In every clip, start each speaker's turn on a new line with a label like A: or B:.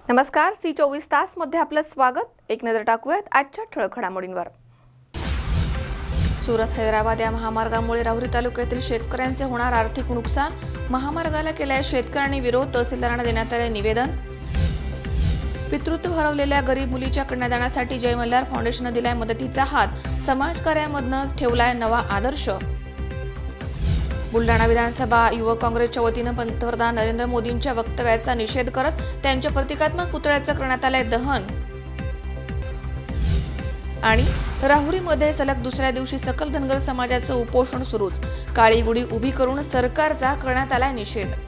A: नमस्कार, C24 तास मध्ये आपलं स्वागत। एक नजर टाकूयात आजच्या ठळक घडामोडींवर। सुरत हैदराबाद या महामार्गामुळे राहुरी तालुक्यातील शेतकऱ्यांचे होणार आर्थिक नुकसान। महामार्गाला केलाय शेतकऱ्यांनी विरोध। तहसीलदारांना देण्यात आले निवेदन। पितृत्व हरवलेल्या गरीब मुलीच्या कन्यादानासाठी जय मल्हार फाउंडेशनने दिलाय मदतीचा हात। समाजकार्यामधनं ठेवलाय नवा आदर्श। बुलढाणा विधानसभा युवक काँग्रेसच्या वतीनं पंतप्रधान नरेंद्र मोदींच्या वक्तव्याचा निषेध करत त्यांच्या प्रतिकात्मक पुतळ्याचं करण्यात आलंय दहन। आणि राहुरीमध्ये सलग दुसऱ्या दिवशी सकल धनगर समाजाचं उपोषण सुरूच। काळी गुढी उभी करून सरकारचा करण्यात आलाय निषेध।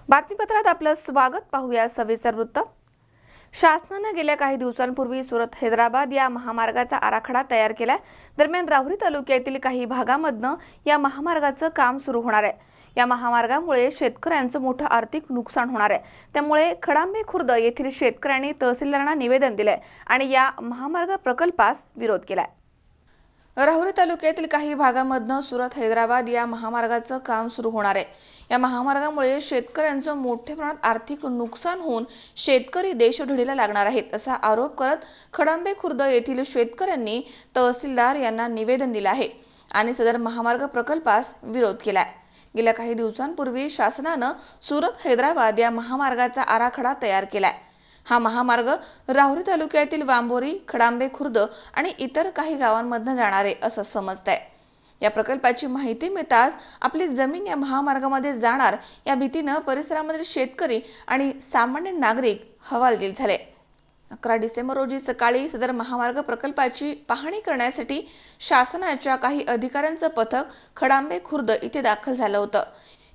A: बातमीपत्रात आपलं स्वागत। पाहूया सविस्तर वृत्त। शासनाने गेल्या काही दिवसांपूर्वी सुरत हैदराबाद या महामार्गाचा आराखडा तयार केलाय। दरम्यान राहुरी तालुक्यातील काही भागांमधनं या महामार्गाचं काम सुरू होणार आहे। या महामार्गामुळे शेतकऱ्यांचं मोठं आर्थिक नुकसान होणार आहे। त्यामुळे खडांबे खुर्द येथील शेतकऱ्यांनी तहसीलदारांना निवेदन दिलंय आणि या महामार्ग प्रकल्पास विरोध केलाय। राहुरी तालुक्यातील काही भागांमधनं सुरत हैदराबाद या महामार्गाचं काम सुरू होणार आहे। या महामार्गामुळे शेतकऱ्यांचं मोठ्या प्रमाणात आर्थिक नुकसान होऊन शेतकरी देशोधडीला लागणार आहेत असा आरोप करत खडांबे खुर्द येथील शेतकऱ्यांनी तहसीलदार यांना निवेदन दिलं आहे आणि सदर महामार्ग प्रकल्पास विरोध केलाय। गेल्या काही दिवसांपूर्वी शासनानं सुरत हैदराबाद या महामार्गाचा आराखडा तयार केलाय। हा महामार्ग राहुरी तालुक्यातील वांबोरी, खडांबे खुर्द आणि इतर काही गावांमधून जाणार आहे असं समजतंय। या प्रकल्पाची माहिती मिळताच आपली जमीन या महामार्गामध्ये जाणार या भीतीनं परिसरामधील शेतकरी आणि सामान्य नागरिक हवालदिल झाले। 11 डिसेंबर रोजी सकाळी सदर महामार्ग प्रकल्पाची पाहणी करण्यासाठी शासनाच्या काही अधिकाऱ्यांचं पथक खडांबे खुर्द इथे दाखल झालं होतं।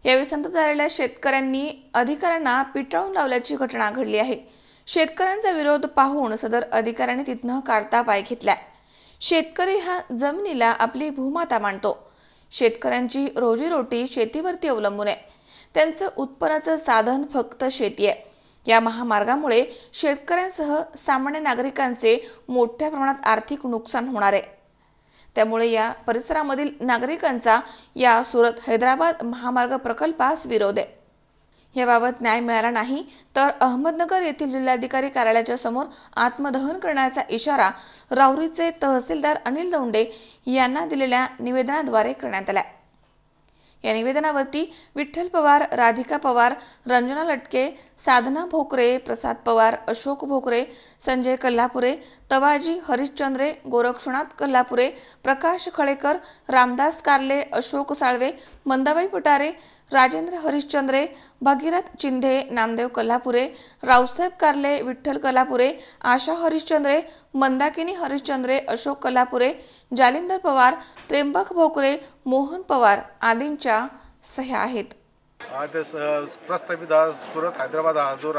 A: यावेळी संतप्त झालेल्या शेतकऱ्यांनी अधिकाऱ्यांना पिटाळून लावल्याची घटना घडली आहे। शेतकऱ्यांचा विरोध पाहून सदर अधिकाऱ्यांनी तिथनं काढता पाय घेतलाय। शेतकरी हा जमिनीला आपली भूमाता मानतो। शेतकऱ्यांची रोजीरोटी शेतीवरती अवलंबून आहे। त्यांचं उत्पन्नाचं साधन फक्त शेती आहे। या महामार्गामुळे शेतकऱ्यांसह सामान्य नागरिकांचे मोठ्या प्रमाणात आर्थिक नुकसान होणार आहे। त्यामुळे या परिसरामधील नागरिकांचा या सुरत हैदराबाद महामार्ग प्रकल्पास विरोध आहे। याबाबत न्याय मिळाला नाही तर अहमदनगर येथील जिल्हाधिकारी कार्यालयाच्या समोर आत्मदहन करण्याचा इशारा राहुरीचे तहसीलदार अनिल दौंडे यांना दिलेल्या निवेदनाद्वारे करण्यात आला। या निवेदनावरती विठ्ठल पवार, राधिका पवार, रंजना लटके, साधना भोकरे, प्रसाद पवार, अशोक भोकरे, संजय कल्हापुरे, तवाजी हरिश्चंद्रे, गोरक्षनाथ कल्हापुरे, प्रकाश खळेकर, रामदास कारले, अशोक साळवे, मंदाबाई पटारे, राजेंद्र हरिश्चंद्रे, भगीरथ चिंधे, नामदेव कल्हापुरे, रावसाहेब कारले, विठ्ठल कल्हापुरे, आशा हरिश्चंद्रे, मंदाकिनी हरिश्चंद्रे, अशोक कल्हापुरे, जालिंदर पवार, त्र्यंबक भोकरे, मोहन पवार आदींच्या सह्या आहेत।
B: प्रस्तावित सुरत हैदराबाद हा जो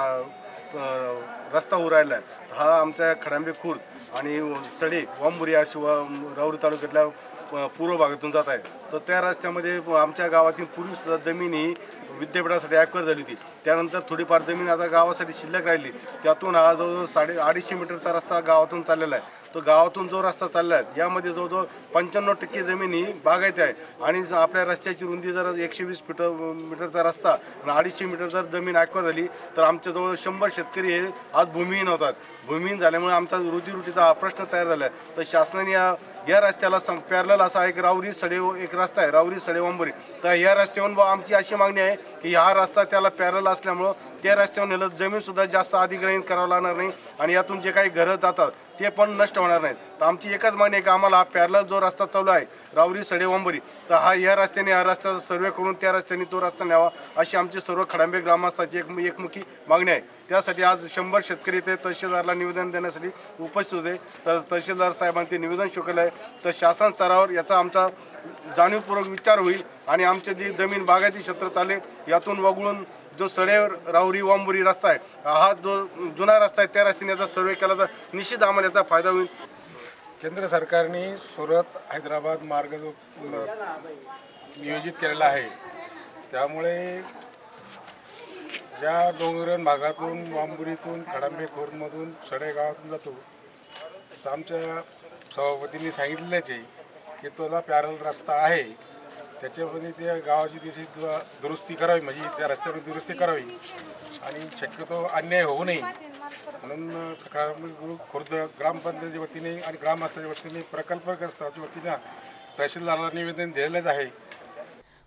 B: रस्ता उरायला हा आमच्या खडांबे खुर्द आणि सडे वांबुरी अशी राहुरी तालुक्यातल्या पूर्व भागातून जात आहे. तर त्या रस्त्यामध्ये आमच्या गावातील पूर्वीसुद्धा जमीन ही विद्यापीठासाठी ॲक्वायर झाली होती. त्यानंतर थोडीफार जमीन आता गावासाठी शिल्लक राहिली. त्यातून हा जवळजवळ 250 मीटरचा रस्ता गावातून चाललेला आहे. तो गावातून जो रस्ता चालला आहे यामध्ये जवळजवळ 95% जमीन ही बागायती आहे. आणि आपल्या रस्त्याची रुंदी जर 120 मीटरचा रस्ता आणि 250 मीटर जर जमीन ॲक्वायर झाली तर आमच्या जवळ 100 शेतकरी हे आज भूमिहीन होतात. भूमिहीन झाल्यामुळे आमचा रोजीरोटीचा हा प्रश्न तयार झाला आहे. तर शासनाने या रस्त्याला पॅरलल असा एक राहुरी सडेव एक रस्ता आहे, राहुरी सडेव अंबोरी. तर या रस्त्यावरून आमची अशी मागणी आहे की हा रस्ता त्याला पॅरलल असल्यामुळं त्या रस्त्यावर नेलं जमीनसुद्धा जास्त अधिग्रहण करावं लागणार नाही आणि यातून जे काही घरं जातात ते पण नष्ट होणार नाहीत. तर आमची एकच मागणी आहे की आम्हाला हा पॅरलल जो रस्ता चालू आहे राहुरी सडेव अंबोरी, तर या रस्त्याने हा रस्त्याचा सर्वे करून त्या रस्त्याने तो रस्ता न्यावा अशी आमची सर्व खडांबे ग्रामस्थांची एकमुखी मागणी आहे. त्यासाठी आज 100 शेतकरी ते तहसीलदारला निवेदन देण्यासाठी उपस्थित होते. तर तहसीलदार साहेबांनी ते निवेदन शुकलं आहे. तर शासन स्तरावर याचा आमचा जाणीवपूर्वक विचार होईल आणि आमचे जी जमीन बागायती क्षेत्र चालेल यातून वगळून जो सडेव राहुरी वांबुरी रस्ता आहे हा जो जुना रस्ता आहे त्या रस्त्याने याचा सर्वे केला तर निश्चित आम्हाला याचा फायदा होईल.
C: केंद्र सरकारने सुरत हैदराबाद मार्ग जो नियोजित केलेला आहे त्यामुळे या डोंगरन भागातून वांबुरीतून खडांबे खोरमधून सडे गावातून जातो. तर आमच्या सभापतींनी सांगितलेच आहे की तोला पॅरल रस्ता आहे त्याच्यामध्ये त्या गावाची त्याची दुरुस्ती करावी, म्हणजे त्या रस्त्यावर दुरुस्ती करावी आणि शक्यतो अन्याय होऊ नये म्हणून सकाळ खुर्द ग्रामपंचायतीच्या वतीने आणि ग्रामस्थांच्या वतीने प्रकल्पग्रस्ताच्या वतीने तहसीलदाराला निवेदन दिलेलंच आहे.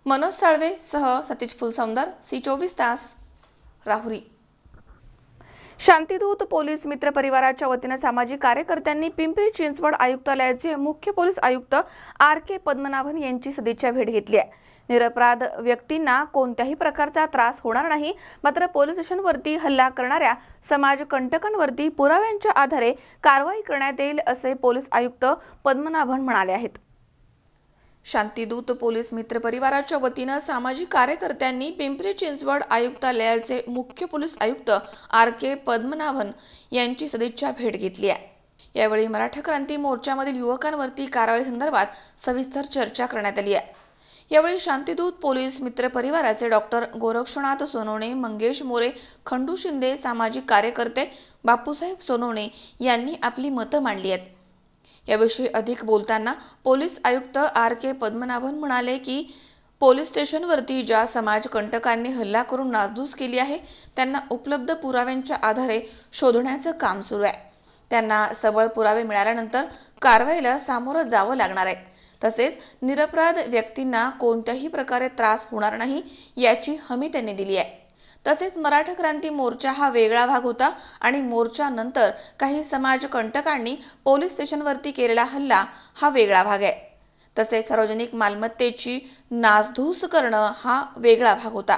A: मनोज साळवे सह सतीश फुलसौंदर, C24 तास, राहुरी. शांतीदूत पोलीस मित्र परिवाराच्या वतीने सामाजिक कार्यकर्त्यांनी पिंपरी चिंचवड आयुक्तालयाचे मुख्य पोलीस आयुक्त RK पद्मनाभन यांची सदिच्छा भेट घेतली आहे. निरपराध व्यक्तींना कोणत्याही प्रकारचा त्रास होणार नाही, मात्र पोलीस स्टेशनवरती हल्ला करणाऱ्या समाजकंटकांवरती पुराव्यांच्या आधारे कारवाई करण्यात येईल असे पोलीस आयुक्त पद्मनाभन म्हणाले आहेत. शांतीदूत पोलीस मित्र परिवाराच्या वतीने सामाजिक कार्यकर्त्यांनी पिंपरी चिंचवड आयुक्तालयाचे मुख्य पोलीस आयुक्त RK पद्मनाभन यांची सदिच्छा भेट घेतली आहे. यावेळी मराठा क्रांती मोर्चामधील युवकांवरती कारवाई संदर्भात सविस्तर चर्चा करण्यात आली आहे. यावेळी शांतीदूत पोलीस मित्र परिवाराचे डॉक्टर गोरक्षनाथ सोनवणे, मंगेश मोरे, खंडू शिंदे, सामाजिक कार्यकर्ते बापूसाहेब सोनवणे यांनी आपली मतं मांडली आहेत. याविषयी अधिक बोलताना पोलीस आयुक्त RK पद्मनाभन म्हणाले की पोलीस स्टेशनवरती ज्या समाजकंटकांनी हल्ला करून नासधूस केली आहे त्यांना उपलब्ध पुराव्यांच्या आधारे शोधण्याचं काम सुरू आहे. त्यांना सबळ पुरावे मिळाल्यानंतर कारवाईला सामोरं जावं लागणार आहे. तसेच निरपराध व्यक्तींना कोणत्याही प्रकारे त्रास होणार नाही याची हमी त्यांनी दिली आहे. तसेच मराठा क्रांती मोर्चा हा वेगळा भाग होता आणि मोर्चानंतर काही समाजकंटकांनी पोलीस स्टेशनवरती केलेला हल्ला हा वेगळा भाग आहे. तसेच सार्वजनिक मालमत्तेची नासधूस करणं हा वेगळा भाग होता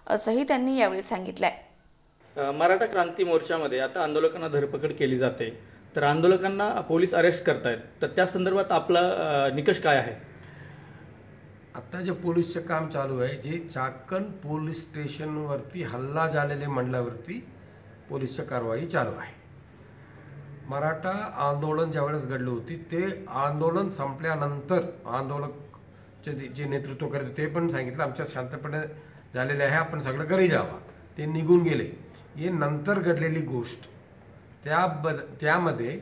A: असंही त्यांनी यावेळी सांगितलंय.
D: मराठा क्रांती मोर्चामध्ये आता आंदोलकांना धरपकड केली जाते, तर आंदोलकांना पोलीस अरेस्ट करतायत, तर त्या संदर्भात आपला निकष काय आहे?
E: आता जे पोलीसचं काम चालू आहे, जे चाकण पोलीस स्टेशनवरती हल्ला झालेले म्हणल्यावरती पोलीसची कारवाई चालू आहे. मराठा आंदोलन ज्यावेळेस घडलं होती ते आंदोलन संपल्यानंतर आंदोलकचे जे नेतृत्व करते ते पण सांगितलं आमच्या शांतपणे झालेले आहे, आपण सगळं घरी जावा. ते निघून गेले. हे नंतर घडलेली गोष्ट त्यामध्ये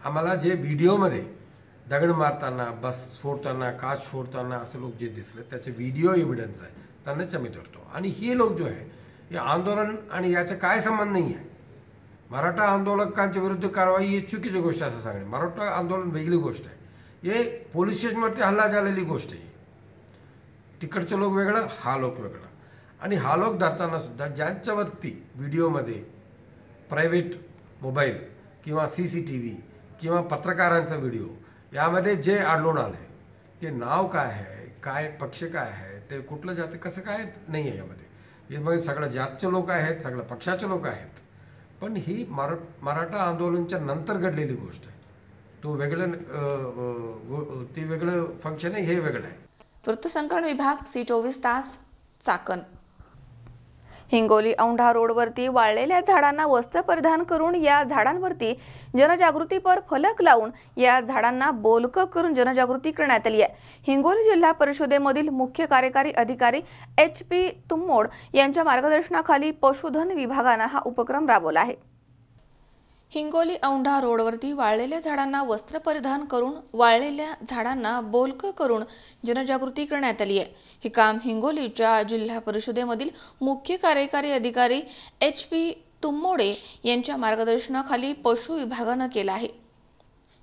E: आम्हाला जे व्हिडिओमध्ये दगड मारताना, बस फोडताना, काच फोडताना असं लोक जे दिसले त्याचे व्हिडिओ एव्हिडन्स आहे, त्यांनाच आम्ही धरतो. आणि हे लोक जो आहे हे आंदोलन आणि याचा काय संबंध नाही आहे. मराठा आंदोलकांच्या विरुद्ध कारवाई ही चुकीची गोष्ट असं सांगणे. मराठा आंदोलन वेगळी गोष्ट आहे. हे पोलीस स्टेशनवरती हल्ला झालेली गोष्ट आहे. तिकडचे लोक वेगळं, हा लोक वेगळा. आणि हा लोक धरताना सुद्धा ज्यांच्यावरती व्हिडिओमध्ये प्रायव्हेट मोबाईल किंवा CCTV किंवा पत्रकारांचा व्हिडिओ यामध्ये जे आढळून आले ते नाव काय आहे, काय पक्ष काय आहे, ते कुठलं जाते कसं काय नाही आहे. यामध्ये हे मग सगळं जातचे लोक आहेत, सगळं पक्षाचे लोक आहेत. पण ही मराठा आंदोलनच्या नंतर घडलेली गोष्ट आहे. तो वेगळं ते वेगळं फंक्शन आहे, हे वेगळं आहे.
A: वृत्तसंकलन विभाग, C24 तास, चाकण. हिंगोली औंढा रोडवरती वाळलेल्या झाडांना वस्त्र परिधान करून या झाडांवरती जनजागृतीपर फलक लावून या झाडांना बोलकं करून जनजागृती करण्यात आली आहे. हिंगोली जिल्हा परिषदेमधील मुख्य कार्यकारी अधिकारी HP तुम्मोड यांच्या मार्गदर्शनाखाली पशुधन विभागाने हा उपक्रम राबवला आहे. हिंगोली औंढा रोडवरती वाळलेल्या झाडांना वस्त्र परिधान करून वाळलेल्या झाडांना बोलकं करून जनजागृती करण्यात आली आहे. हे काम हिंगोलीच्या जिल्हा परिषदेमधील मुख्य कार्यकारी अधिकारी HP तुम्मोडे यांच्या मार्गदर्शनाखाली पशु विभागाने केलं आहे.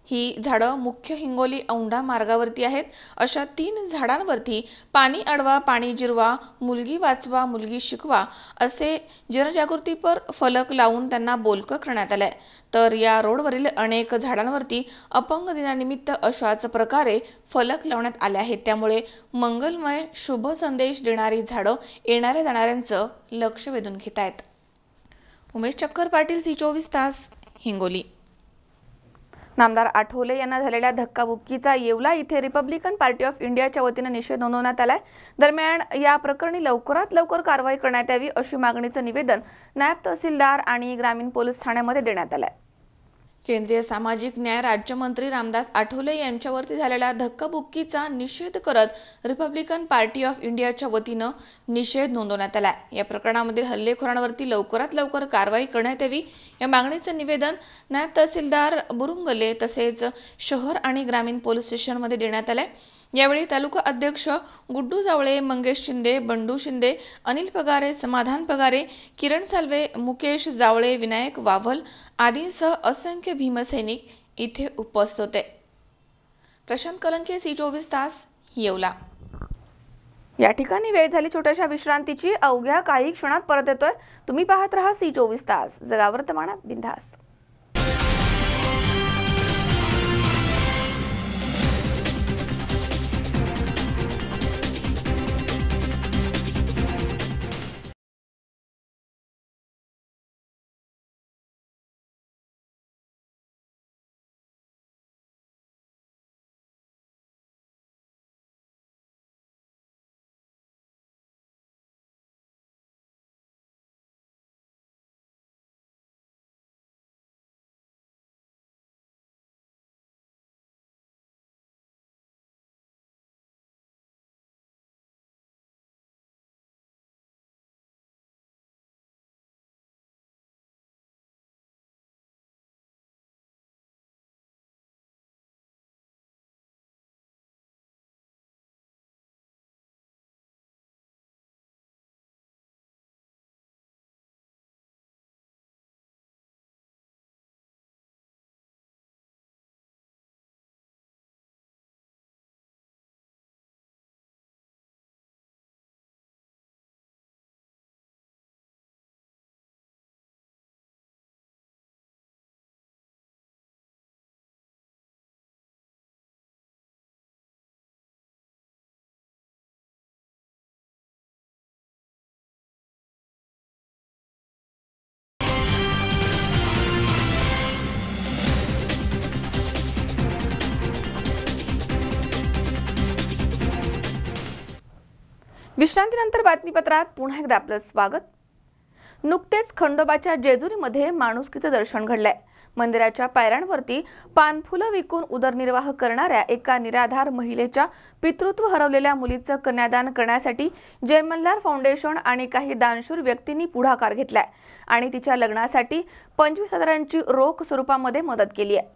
A: ही झाडं मुख्य हिंगोली औंढा मार्गावरती आहेत. अशा 3 झाडांवरती पाणी अडवा, पाणी जिरवा, मुलगी वाचवा, मुलगी शिकवा असे जनजागृतीपर फलक लावून त्यांना बोलकं करण्यात आलंय. तर या रोडवरील अनेक झाडांवरती अपंग दिनानिमित्त अशाच प्रकारे फलक लावण्यात आले आहेत. त्यामुळे मंगलमय शुभ संदेश देणारी झाडं येणाऱ्या जाणाऱ्यांचं लक्ष वेधून घेत आहेत. उमेश चक्कर पाटील, C24 तास, हिंगोली. नामदार आठवले यांना झालेल्या धक्काबुक्कीचा येवला इथे रिपब्लिकन पार्टी ऑफ इंडियाच्या वतीने निषेध नोंदवण्यात आलाय. दरम्यान या प्रकरणी लवकरात लवकर कारवाई करण्यात यावी अशी मागणीचं निवेदन नायब तहसीलदार आणि ग्रामीण पोलीस ठाण्यामध्ये देण्यात आलंय. केंद्रीय सामाजिक न्याय राज्यमंत्री रामदास आठवले यांच्यावरती झालेल्या धक्काबुक्कीचा निषेध करत रिपब्लिकन पार्टी ऑफ इंडियाच्या वतीनं निषेध नोंदवण्यात आला. या प्रकरणामधील हल्लेखोरांवरती लवकरात लवकर कारवाई करण्यात यावी या मागणीचं निवेदन नायब तहसीलदार बुरुंगले तसेच शहर आणि ग्रामीण पोलीस स्टेशनमध्ये देण्यात आले. यावेळी तालुका अध्यक्ष गुड्डू जावळे, मंगेश शिंदे, बंडू शिंदे, अनिल पगारे, समाधान पगारे, किरण साल्वे, मुकेश जावळे, विनायक वाव्हल आदींसह असंख्य भीमसैनिक इथे उपस्थित होते. प्रशांत कलंके, C24 तास, येवला. या ठिकाणी वेळ झाली छोट्याशा विश्रांतीची. अवघ्या काही क्षणात परत येतोय. तुम्ही पाहत रहा C24 तास, जगा वर्तमानात बिनधास्त. विश्रांतीनंतर बातमीपत्रात पुन्हा एकदा आपलं स्वागत. नुकतेच खंडोबाच्या जेजुरीमध्ये माणुसकीचं दर्शन घडलंय. मंदिराच्या पायऱ्यांवरती पानफुलं विकून उदरनिर्वाह करणाऱ्या एका निराधार महिलेच्या पितृत्व हरवलेल्या मुलीचं कन्यादान करण्यासाठी जय मल्हार फाउंडेशन आणि काही दानशूर व्यक्तींनी पुढाकार घेतलाय आणि तिच्या लग्नासाठी 25,000ची रोख स्वरूपामध्ये मदत केली आहे.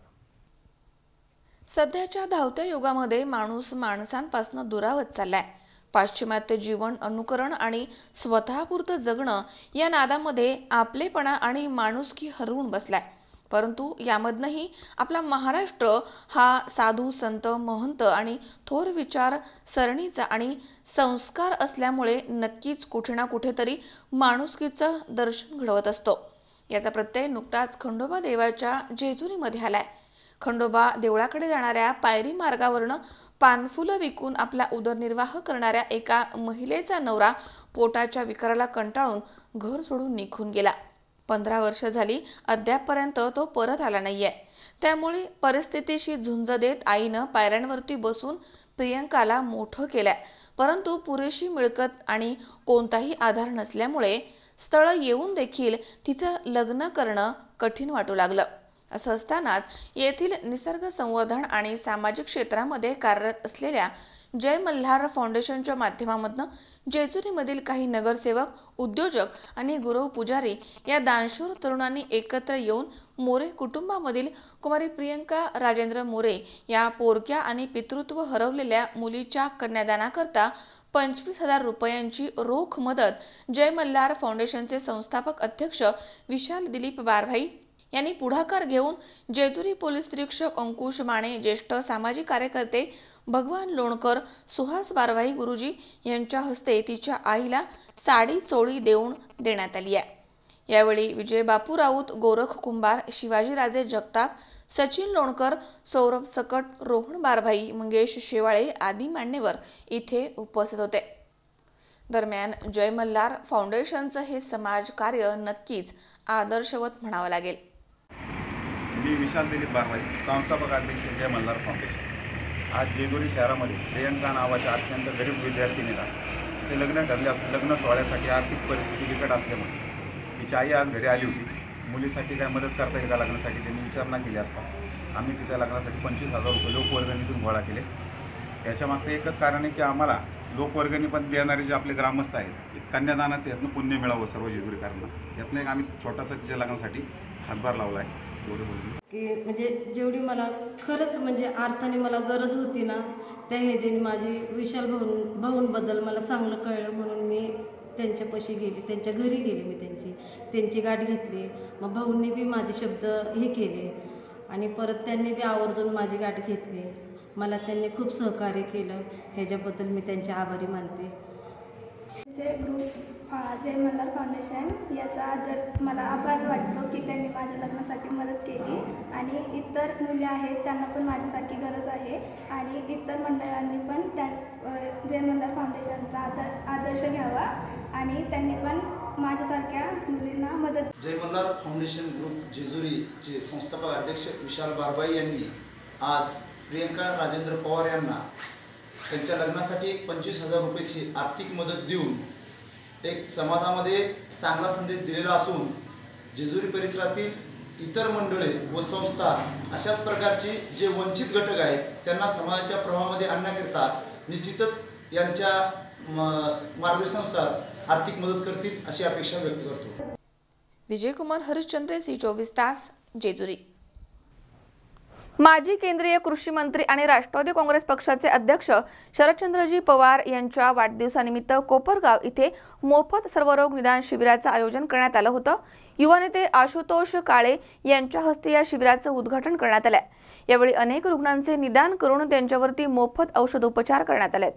A: सध्याच्या धावत्या युगामध्ये माणूस माणसांपासून दुरावत चाललाय. पाश्चिमात्य जीवन अनुकरण आणि स्वतःपुरतं जगणं या नादामध्ये आपलेपणा आणि माणुसकी हरवून बसलाय. परंतु यामधनंही आपला महाराष्ट्र हा साधू संत महंत आणि थोर विचार सरणीचा आणि संस्कार असल्यामुळे नक्कीच कुठे ना कुठेतरी माणुसकीचं दर्शन घडवत असतो. याचा प्रत्यय नुकताच खंडोबा देवाच्या जेजुरीमध्ये आलाय. खंडोबा देवळाकडे जाणाऱ्या पायरी मार्गावरनं पानफुलं विकून आपला उदरनिर्वाह करणाऱ्या एका महिलेचा नवरा पोटाच्या विकाराला कंटाळून घर सोडून निघून गेला. 15 वर्ष झाली, अद्यापपर्यंत तो परत आला नाहीये. त्यामुळे परिस्थितीशी झुंज देत आईनं पायऱ्यांवरती बसून प्रियंकाला मोठं केलंय. परंतु पुरेशी मिळकत आणि कोणताही आधार नसल्यामुळे स्थळ येऊन देखील तिचं लग्न करणं कठीण वाटू लागलं. असं असतानाच येथील निसर्ग संवर्धन आणि सामाजिक क्षेत्रामध्ये कार्यरत असलेल्या जय मल्हार फाउंडेशनच्या माध्यमातून जेजुरीमधील काही नगरसेवक, उद्योजक आणि गुरव पुजारी या दानशूर तरुणांनी एकत्र येऊन मोरे कुटुंबामधील कुमारी प्रियंका राजेंद्र मोरे या पोरक्या आणि पितृत्व हरवलेल्या मुलीच्या कन्यादानाकरता 25,000 रुपयांची रोख मदत जय मल्हार फाउंडेशनचे संस्थापक अध्यक्ष विशाल दिलीप बारभाई यांनी पुढाकार घेऊन जेजुरी पोलीस निरीक्षक अंकुश माने, ज्येष्ठ सामाजिक कार्यकर्ते भगवान लोणकर, सुहास बारभाई गुरुजी यांच्या हस्ते तिच्या आईला साडी चोळी देण्यात आली आहे. यावेळी विजय बापू राऊत, गोरख कुंभार, शिवाजीराजे जगताप, सचिन लोणकर, सौरभ सकट, रोहन बारभाई, मंगेश शेवाळे आदी मान्यवर इथे उपस्थित होते. दरम्यान जय मल्हार फाउंडेशनचं हे समाज कार्य नक्कीच आदर्शवत म्हणावं लागेल.
F: मी विशाल दिलीप बारभाई, संस्थापक अध्यक्ष जय मल्हार फाउंडेशन. आज जेजुरी शहरामध्ये प्रियंका नावाच्या अत्यंत गरीब विद्यार्थिनीला तिचे लग्न लग्न सोहळ्यासाठी आर्थिक परिस्थिती बिकट असल्यामुळे तिची आई आज घरी आली होती. मुलीसाठी काय मदत करता येईल का लग्नासाठी त्यांनी विचारणा केली असता आम्ही तिच्या लग्नासाठी 25,000 रुपये लोकवर्गणीतून गोळा केले. याच्यामागचं एकच कारण आहे की आम्हाला लोकवर्गणी पण देणारे जे आपले ग्रामस्थ आहेत, कन्यादानाचं यातनं पुण्य मिळावं सर्व जेजुरीकरांना. यातनं एक आम्ही छोटासा तिच्या लग्नासाठी हातभार लावला आहे.
G: की म्हणजे जेवढी मला खरंच म्हणजे अर्थाने मला गरज होती ना, त्या ह्याच्याने माझी विशाल भाऊंबद्दल मला चांगलं कळलं म्हणून मी त्यांच्यापाशी गेले, त्यांच्या घरी गेले. मी त्यांची गाठ घेतली. मग भाऊंनी बी माझे शब्द हे केले आणि परत त्यांनी बी आवर्जून माझी गाठ घेतली. मला त्यांनी खूप सहकार्य केलं. ह्याच्याबद्दल मी त्यांचे आभारी मानते.
H: जय मल्हार फाउंडेशन याचा मला आभार वाटतो की त्यांनी माझ्या लग्नासाठी मदत केली आणि इतर मुली आहेत त्यांना पण माझ्यासारखी गरज आहे आणि इतर मंडळांनी पण जय मल्हार फाउंडेशनचा आदर्श घ्यावा आणि त्यांनी पण माझ्यासारख्या मुलींना मदत.
I: जय मल्हार फाउंडेशन ग्रुप जेजुरीचे संस्थापक अध्यक्ष विशाल बारभाई यांनी आज प्रियंका राजेंद्र पवार यांना त्यांच्या लग्नासाठी 25,000 रुपयाची आर्थिक मदत देऊन एक समाजामध्ये चांगला संदेश दिलेला असून जेजुरी परिसरातील इतर मंडळे व संस्था अशाच प्रकारचे जे वंचित घटक आहेत त्यांना समाजाच्या प्रवाहामध्ये आणण्याकरिता निश्चितच यांच्या मार्गदर्शनानुसार आर्थिक मदत करतील अशी अपेक्षा व्यक्त करतो.
A: विजयकुमार हरिश्चंद्र, C24 तास, जेजुरी. माजी केंद्रीय कृषी मंत्री आणि राष्ट्रवादी काँग्रेस पक्षाचे अध्यक्ष शरदचंद्रजी पवार यांच्या वाढदिवसानिमित्त कोपरगाव इथे मोफत सर्वरोग निदान शिबिराचं आयोजन करण्यात आलं होतं. युवा नेते आशुतोष काळे यांच्या हस्ते या शिबिराचं उद्घाटन करण्यात आलंय. यावेळी अनेक रुग्णांचे निदान करून त्यांच्यावरती मोफत औषधोपचार करण्यात आलेत.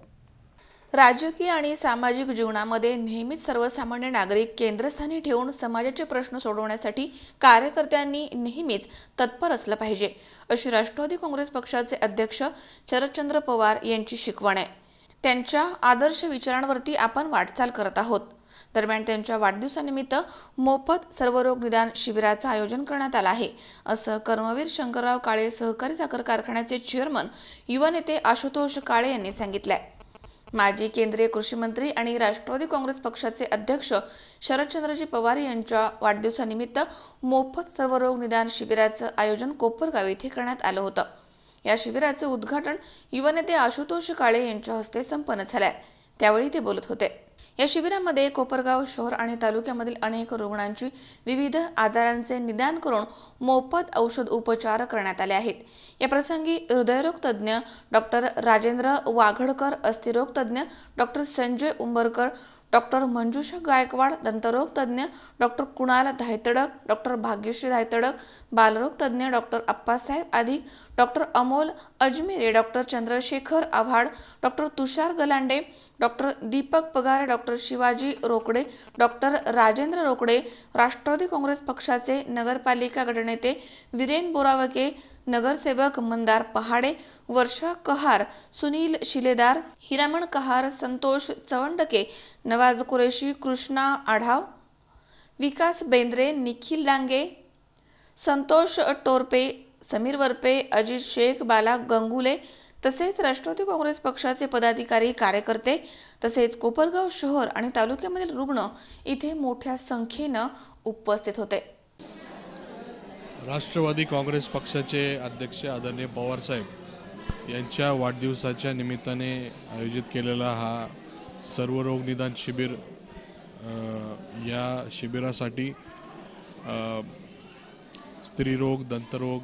A: राजकीय आणि सामाजिक जीवनामध्ये नेहमीच सर्वसामान्य नागरिक केंद्रस्थानी ठेवून समाजाचे प्रश्न सोडवण्यासाठी कार्यकर्त्यांनी नेहमीच तत्पर असलं पाहिजे, अशी राष्ट्रवादी काँग्रेस पक्षाचे अध्यक्ष शरदचंद्र पवार यांची शिकवण आहे. त्यांच्या आदर्श विचारांवरती आपण वाटचाल करत आहोत. दरम्यान त्यांच्या वाढदिवसानिमित्त मोफत सर्वरोग निदान शिबिराचं आयोजन करण्यात आलं आहे, असं कर्मवीर शंकरराव काळे सहकारी साखर कारखान्याचे चेअरमन युवा नेते आशुतोष काळे यांनी सांगितलंय. माजी केंद्रीय कृषी मंत्री आणि राष्ट्रवादी काँग्रेस पक्षाचे अध्यक्ष शरदचंद्रजी पवार यांच्या वाढदिवसानिमित्त मोफत सर्वरोग निदान शिबिराचं आयोजन कोपरगाव येथे करण्यात आलं होतं. या शिबिराचे उद्घाटन युवा नेते आशुतोष काळे यांच्या हस्ते संपन्न झाले. त्यावेळी ते बोलत होते. या शिबिरामध्ये कोपरगाव शहर आणि तालुक्यामधील अनेक रुग्णांची विविध आजारांचे निदान करून मोफत औषध उपचार करण्यात आले आहेत. या प्रसंगी हृदयरोग तज्ज्ञ डॉक्टर राजेंद्र वाघडकर, अस्थिरोग तज्ज्ञ डॉक्टर संजय उंबरकर, डॉक्टर मंजुषा गायकवाड, दंतरोग तज्ज्ञ डॉक्टर कुणाल धायतडक, डॉक्टर भाग्यश्री धायतडक, बालरोग तज्ज्ञ doctor Appasaheb Adik, doctor Amol Ajmere, doctor Chandrashekhar Awhad, doctor Tushar Galande, doctor Deepak Pagare, doctor Shivaji Rokade, doctor Rajendra Rokade, Rashtrawadi Congress पक्षाचे नगरपालिका गटनेते वीरेन बोरावके, नगरसेवक मंदार पहाडे, वर्षा कहार, सुनील शिलेदार, हिरामण कहार, संतोष चवंडके, नवाज कुरेशी, कृष्णा आढाव, विकास बेंद्रे, निखिल डांगे, संतोष टोरपे, समीर वरपे, अजित शेख, बाला गंगुले तसेच राष्ट्रवादी काँग्रेस पक्षाचे पदाधिकारी, कार्यकर्ते तसेच कोपरगाव शहर आणि तालुक्यामधील रुग्ण इथे मोठ्या संख्येनं उपस्थित होते.
J: राष्ट्रवादी काँग्रेस पक्षाचे अध्यक्ष आदरणीय पवारसाहेब यांच्या वाढदिवसाच्या निमित्ताने आयोजित केलेला हा सर्व रोग निदान शिबिर, या शिबिरासाठी स्त्रीरोग, दंतरोग,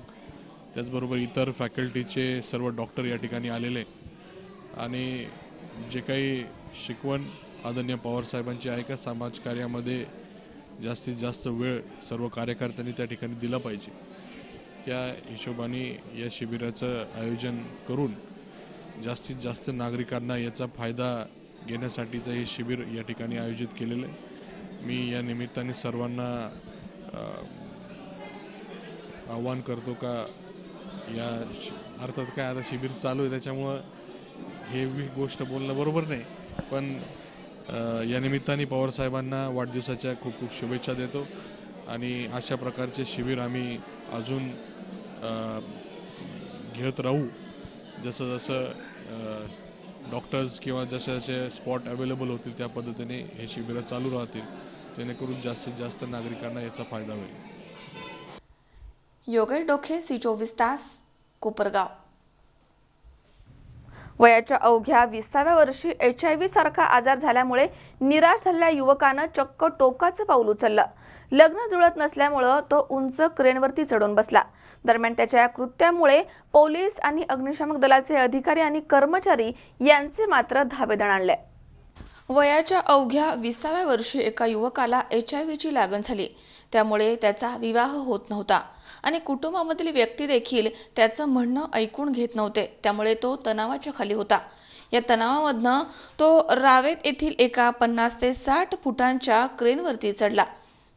J: त्याचबरोबर इतर फॅकल्टीचे सर्व डॉक्टर या ठिकाणी आलेले आणि जे काही शिकवण आदरणीय पवारसाहेबांची आहे का समाजकार्यामध्ये जास्तीत जास्त वेळ सर्व कार्यकर्त्यांनी त्या ठिकाणी दिला पाहिजे, त्या हिशोबाने या शिबिराचं आयोजन करून जास्तीत जास्त नागरिकांना याचा फायदा घेण्यासाठीचं हे शिबिर या ठिकाणी आयोजित केलेलं आहे. मी या निमित्ताने सर्वांना आवाहन करतो का या अर्थात काय आता शिबिर चालू आहे त्याच्यामुळं हे गोष्ट बोलणं बरोबर नाही, पण या निमित्ताने पवारसाहेबांना वाढदिवसाच्या खूप खूप शुभेच्छा देतो आणि अशा प्रकारचे शिबिर आम्ही अजून घेत राहू. जसं जसं डॉक्टर्स किंवा जसे जसे स्पॉट अवेलेबल होतील त्या पद्धतीने हे शिबिरं चालू राहतील, जेणेकरून जास्तीत जास्त नागरिकांना याचा फायदा होईल.
A: योगेश डोके, C24 तास, कोपरगाव. वयाच्या अवघ्या 20व्या वर्षी HIV सारखा आजार झाल्यामुळे निराश झालेल्या युवकानं चक्क टोकाचं पाऊल उचललं. लग्न जुळत नसल्यामुळे तो उंच क्रेनवरती चढून बसला. दरम्यान त्याच्या कृत्यामुळे पोलीस आणि अग्निशमन दलाचे अधिकारी आणि कर्मचारी यांचे मात्र धाबे दणाणले. वयाच्या अवघ्या 20व्या वर्षी एका युवकाला HIVची लागण झाली. त्यामुळे त्याचा विवाह होत नव्हता आणि कुटुंबामधील व्यक्ती देखील त्याचं म्हणणं ऐकून घेत नव्हते. त्यामुळे तो तणावाच्या खाली होता. या तणावामधनं तो रावेत येथील एका 50 ते 60 फुटांच्या क्रेनवरती चढला.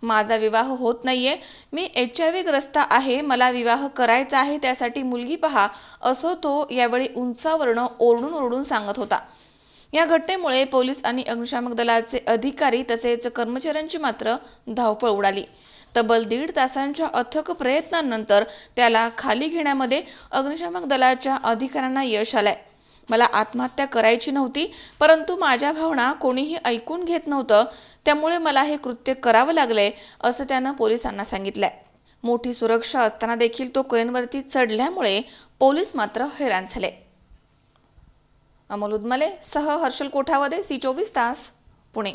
A: माझा विवाह होत नाहीये, मी HIV ग्रस्त आहे, मला विवाह करायचा आहे, त्यासाठी मुलगी पहा, असं तो यावेळी उंचावरनं ओरडून ओरडून सांगत होता. या घटनेमुळे पोलीस आणि अग्निशमन दलाचे अधिकारी तसेच कर्मचाऱ्यांची मात्र धावपळ उडाली. तब्बल 1.5 तासांच्या अथक प्रयत्नांनंतर त्याला खाली घेण्यामध्ये अग्निशमन दलाच्या अधिकाऱ्यांना यश आलंय. मला आत्महत्या करायची नव्हती, परंतु माझ्या भावना कोणीही ऐकून घेत नव्हतं, त्यामुळे मला हे कृत्य करावं लागलंय, असं त्यानं पोलिसांना सांगितलंय. मोठी सुरक्षा असताना देखील तो क्रेनवरती चढल्यामुळे पोलीस मात्र हैराण झाले. अमोल उदमले सह हर्षल कोठावदे, C24 तास, पुणे.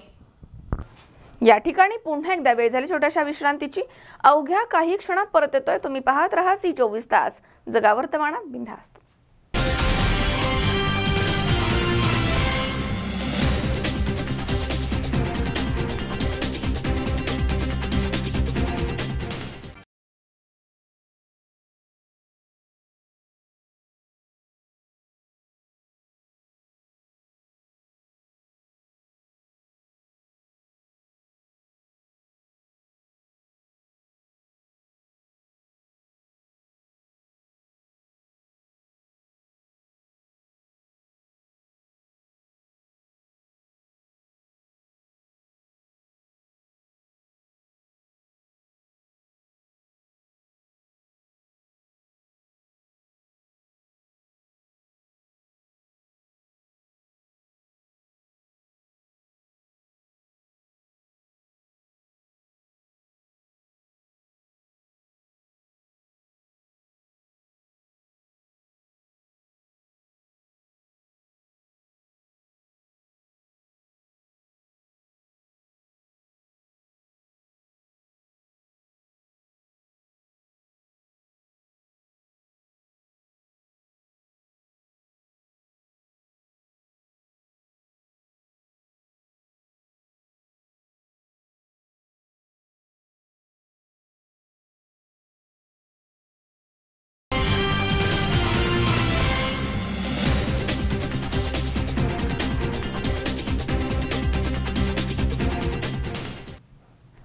A: या ठिकाणी पुन्हा एकदा वेळ झाली छोट्याशा विश्रांतीची. अवघ्या काही क्षणात परत येतोय. तुम्ही पाहत रहा C24 तास, जगा वर्तमानात बिनधास्त.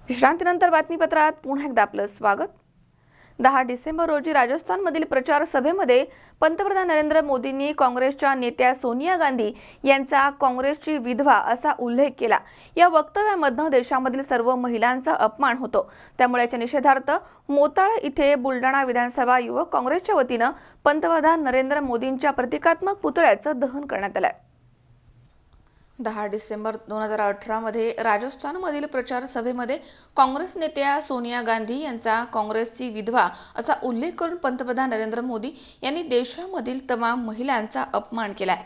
A: विश्रांतीनंतर बातमीपत्रात पुन्हा एकदा आपलं स्वागत. 10 डिसेंबर रोजी राजस्थानमधील प्रचार सभेमध्ये पंतप्रधान नरेंद्र मोदींनी काँग्रेसच्या नेत्या सोनिया गांधी यांचा काँग्रेसची विधवा असा उल्लेख केला। या वक्तव्यामधून देशामधील सर्व महिलांचा अपमान होतो, त्यामुळे याच्या निषेधार्थ मोताळा इथे बुलढाणा विधानसभा युवक काँग्रेसच्या वतीनं पंतप्रधान नरेंद्र मोदींच्या प्रतिकात्मक पुतळ्याचं दहन करण्यात आलं। 10 डिसेंबर 2018 मध्ये राजस्थानमधील प्रचार सभेमध्ये काँग्रेस नेत्या सोनिया गांधी यांचा काँग्रेसची विधवा असा उल्लेख करून पंतप्रधान नरेंद्र मोदी यांनी देशामधील तमाम महिलांचा अपमान केलाय।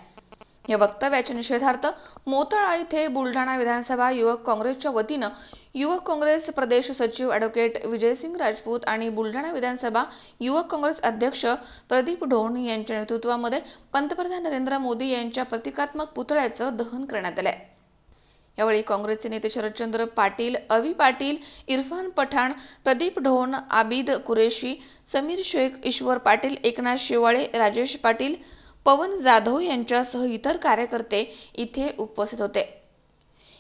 A: या वक्तव्याच्या निषेधार्थ मोताळा इथे बुलढाणा विधानसभा युवक काँग्रेसच्या वतीनं युवक काँग्रेस प्रदेश सचिव ॲडव्होकेट विजयसिंग राजपूत आणि बुलढाणा विधानसभा युवक काँग्रेस अध्यक्ष प्रदीप ढोण यांच्या नेतृत्वामध्ये पंतप्रधान नरेंद्र मोदी यांच्या प्रतिकात्मक पुतळ्याचं दहन करण्यात आलं। यावेळी काँग्रेसचे नेते शरदचंद्र पाटील, अवी पाटील, इरफान पठाण, प्रदीप ढोण, आबिद कुरेशी, समीर शेख, ईश्वर पाटील, एकनाथ शेवाळे, राजेश पाटील, पवन जाधव यांच्यासह इतर कार्यकर्ते इथे उपस्थित होते।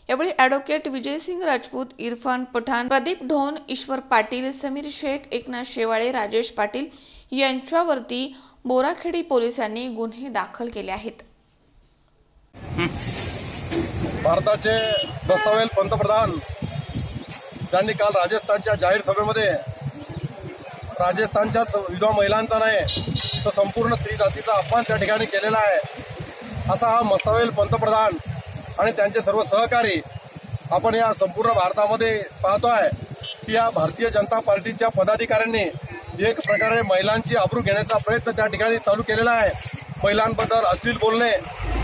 A: यावेळी ॲडव्होकेट विजयसिंग राजपूत, इरफान पठाण, प्रदीप ढोण, ईश्वर पाटील, समीर शेख, एकनाथ शेवाळे, राजेश पाटील यांच्यावरती बोराखेडी पोलिसांनी गुन्हे दाखल केले आहेत।
B: भारताचे प्रस्तावेल पंतप्रधान त्यांनी काल राजस्थानच्या जाहीर सभेमध्ये राजस्थानच्याच विधवा महिलांचा नाही तर संपूर्ण स्त्री जातीचा अपमान त्या ठिकाणी केलेला आहे। असा हा मस्तवेल पंतप्रधान आणि त्यांचे सर्व सहकारी आपण या संपूर्ण भारतामध्ये पाहतो आहे की या भारतीय जनता पार्टीच्या पदाधिकाऱ्यांनी एक प्रकारे महिलांची आबरू घेण्याचा प्रयत्न त्या ठिकाणी चालू केलेला आहे। महिलांबद्दल अश्लील बोलणे,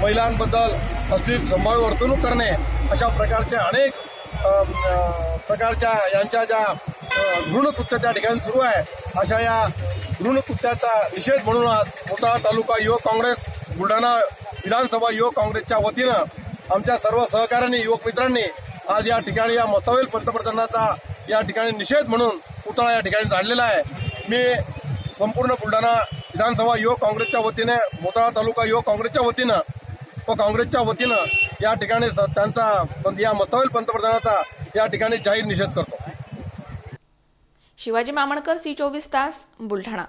B: महिलांबद्दल अश्लील संभाव्य वर्तणूक करणे, अशा प्रकारचे अनेक प्रकारच्या यांच्या ज्या घृणकृत्य त्या ठिकाणी सुरू आहे, अशा या घृणकृत्याचा निषेध म्हणून आज मोताळा तालुका युवक काँग्रेस, बुलढाणा विधानसभा युवक काँग्रेसच्या वतीनं आमच्या सर्व सहकाऱ्यांनी, युवक मित्रांनी आज या ठिकाणी या मस्तवेल पंतप्रधानाचा या ठिकाणी निषेध म्हणून पुतळा या ठिकाणी जाळलेला आहे। मी संपूर्ण बुलढाणा विधानसभा युवक काँग्रेसच्या वतीने, मोताळा तालुका युवक काँग्रेसच्या वतीनं व काँग्रेसच्या वतीनं या ठिकाणी त्यांचा या मस्तवेल पंतप्रधानाचा या ठिकाणी जाहीर निषेध करतो।
A: शिवाजी मामणकर, C24 तास, बुलढाणा।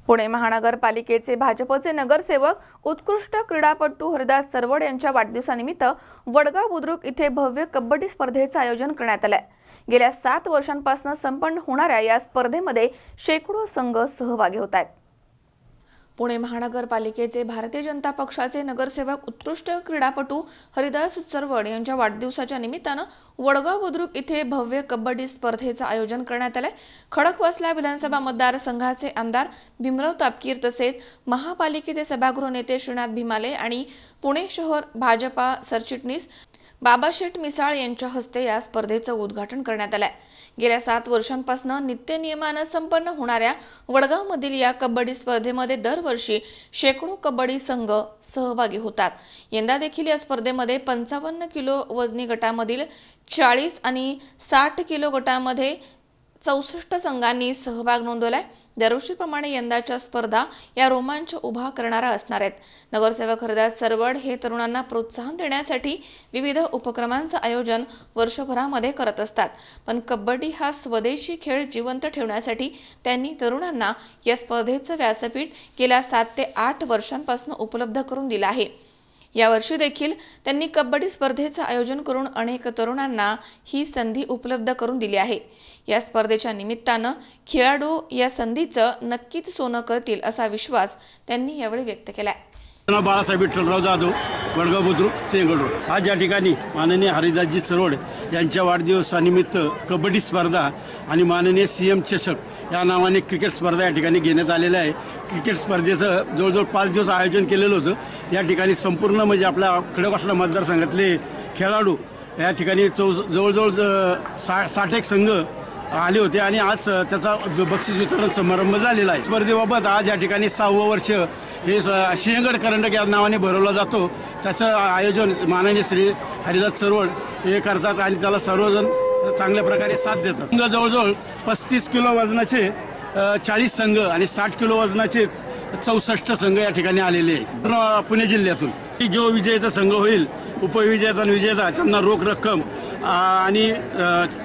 A: पुणे महानगरपालिकेचे भाजपचे नगरसेवक उत्कृष्ट क्रीडापटू हरिदास सरवड यांच्या वाढदिवसानिमित्त वडगाव बुद्रुक इथे भव्य कबड्डी स्पर्धेचं आयोजन करण्यात आलंय। गेल्या 7 वर्षांपासून संपन्न होणाऱ्या या स्पर्धेमध्ये शेकडो संघ सहभागी होत आहेत। पुणे महानगरपालिकेचे भारतीय जनता पक्षाचे नगरसेवक उत्कृष्ट क्रीडापटू हरिदास सरवड यांच्या वाढदिवसाच्या निमित्तानं वडगाव बुद्रुक इथे भव्य कबड्डी स्पर्धेचं आयोजन करण्यात आलंय। खडकवासला विधानसभा मतदारसंघाचे आमदार भीमराव तापकीर तसेच महापालिकेचे सभागृह नेते श्रीनाथ भीमाले आणि पुणे शहर भाजपा सरचिटणीस बाबाशेठ मिसाळ यांच्या हस्ते या स्पर्धेचं उद्घाटन करण्यात आलंय। गेल्या 7 वर्षांपासून नित्य नियमानं संपन्न होणाऱ्या वडगावमधील या कबड्डी स्पर्धेमध्ये दरवर्षी शेकडो कबड्डी संघ सहभागी होतात। यंदा देखील या स्पर्धेमध्ये 55 किलो वजनी गटामधील 40 आणि 60 किलो गटामध्ये 64 संघांनी सहभाग नोंदवलाय। दरवर्षीप्रमाणे यंदाच्या स्पर्धा या रोमांच उभा करणारा असणार आहेत। नगरसेवक हरिदास सरवड हे तरुणांना प्रोत्साहन देण्यासाठी विविध उपक्रमांचं आयोजन वर्षभरामध्ये करत असतात, पण कबड्डी हा स्वदेशी खेळ जिवंत ठेवण्यासाठी त्यांनी तरुणांना या स्पर्धेचं व्यासपीठ गेल्या 7 ते 8 वर्षांपासून उपलब्ध करून दिलं आहे। यावर्षी देखील त्यांनी कबड्डी स्पर्धेचं आयोजन करून अनेक तरुणांना ही संधी उपलब्ध करून दिली आहे। या स्पर्धेच्या निमित्तानं खेळाडू या संधीचं नक्कीच सोनं करतील असा विश्वास त्यांनी यावेळी व्यक्त केलाय।
K: बाळासाहेब विठ्ठलराव जाधव, वडगाव बुद्रुक, सेंगड रोड। आज या ठिकाणी माननीय हरिदासजी सरवड यांच्या वाढदिवसानिमित्त कबड्डी स्पर्धा आणि माननीय CM चषक या नावाने क्रिकेट स्पर्धा या ठिकाणी घेण्यात आलेल्या आहे। क्रिकेट स्पर्धेचं जवळजवळ 5 दिवस आयोजन केलेलं होतं। या ठिकाणी संपूर्ण म्हणजे आपल्या खडकवासला मतदारसंघातले खेळाडू या ठिकाणी जवळजवळ 60 संघ आले होते आणि आज त्याचा बक्षीस वितरण समारंभ झालेला आहे। स्पर्धेबाबत आज या ठिकाणी 6वं वर्ष हे सिंहगड करंडक या नावाने भरवला जातो। त्याचं आयोजन माननीय श्री हरिदास सरवड हे करतात आणि त्याला सर्वजण चांगल्या प्रकारे साथ देतात। जवळजवळ 35 किलो वजनाचे 40 संघ आणि 60 किलो वजनाचे 64 संघ या ठिकाणी आलेले आहेत पुणे जिल्ह्यातून। जो विजेता संघ होईल, उपविजेता आणि विजेता त्यांना रोख रक्कम आणि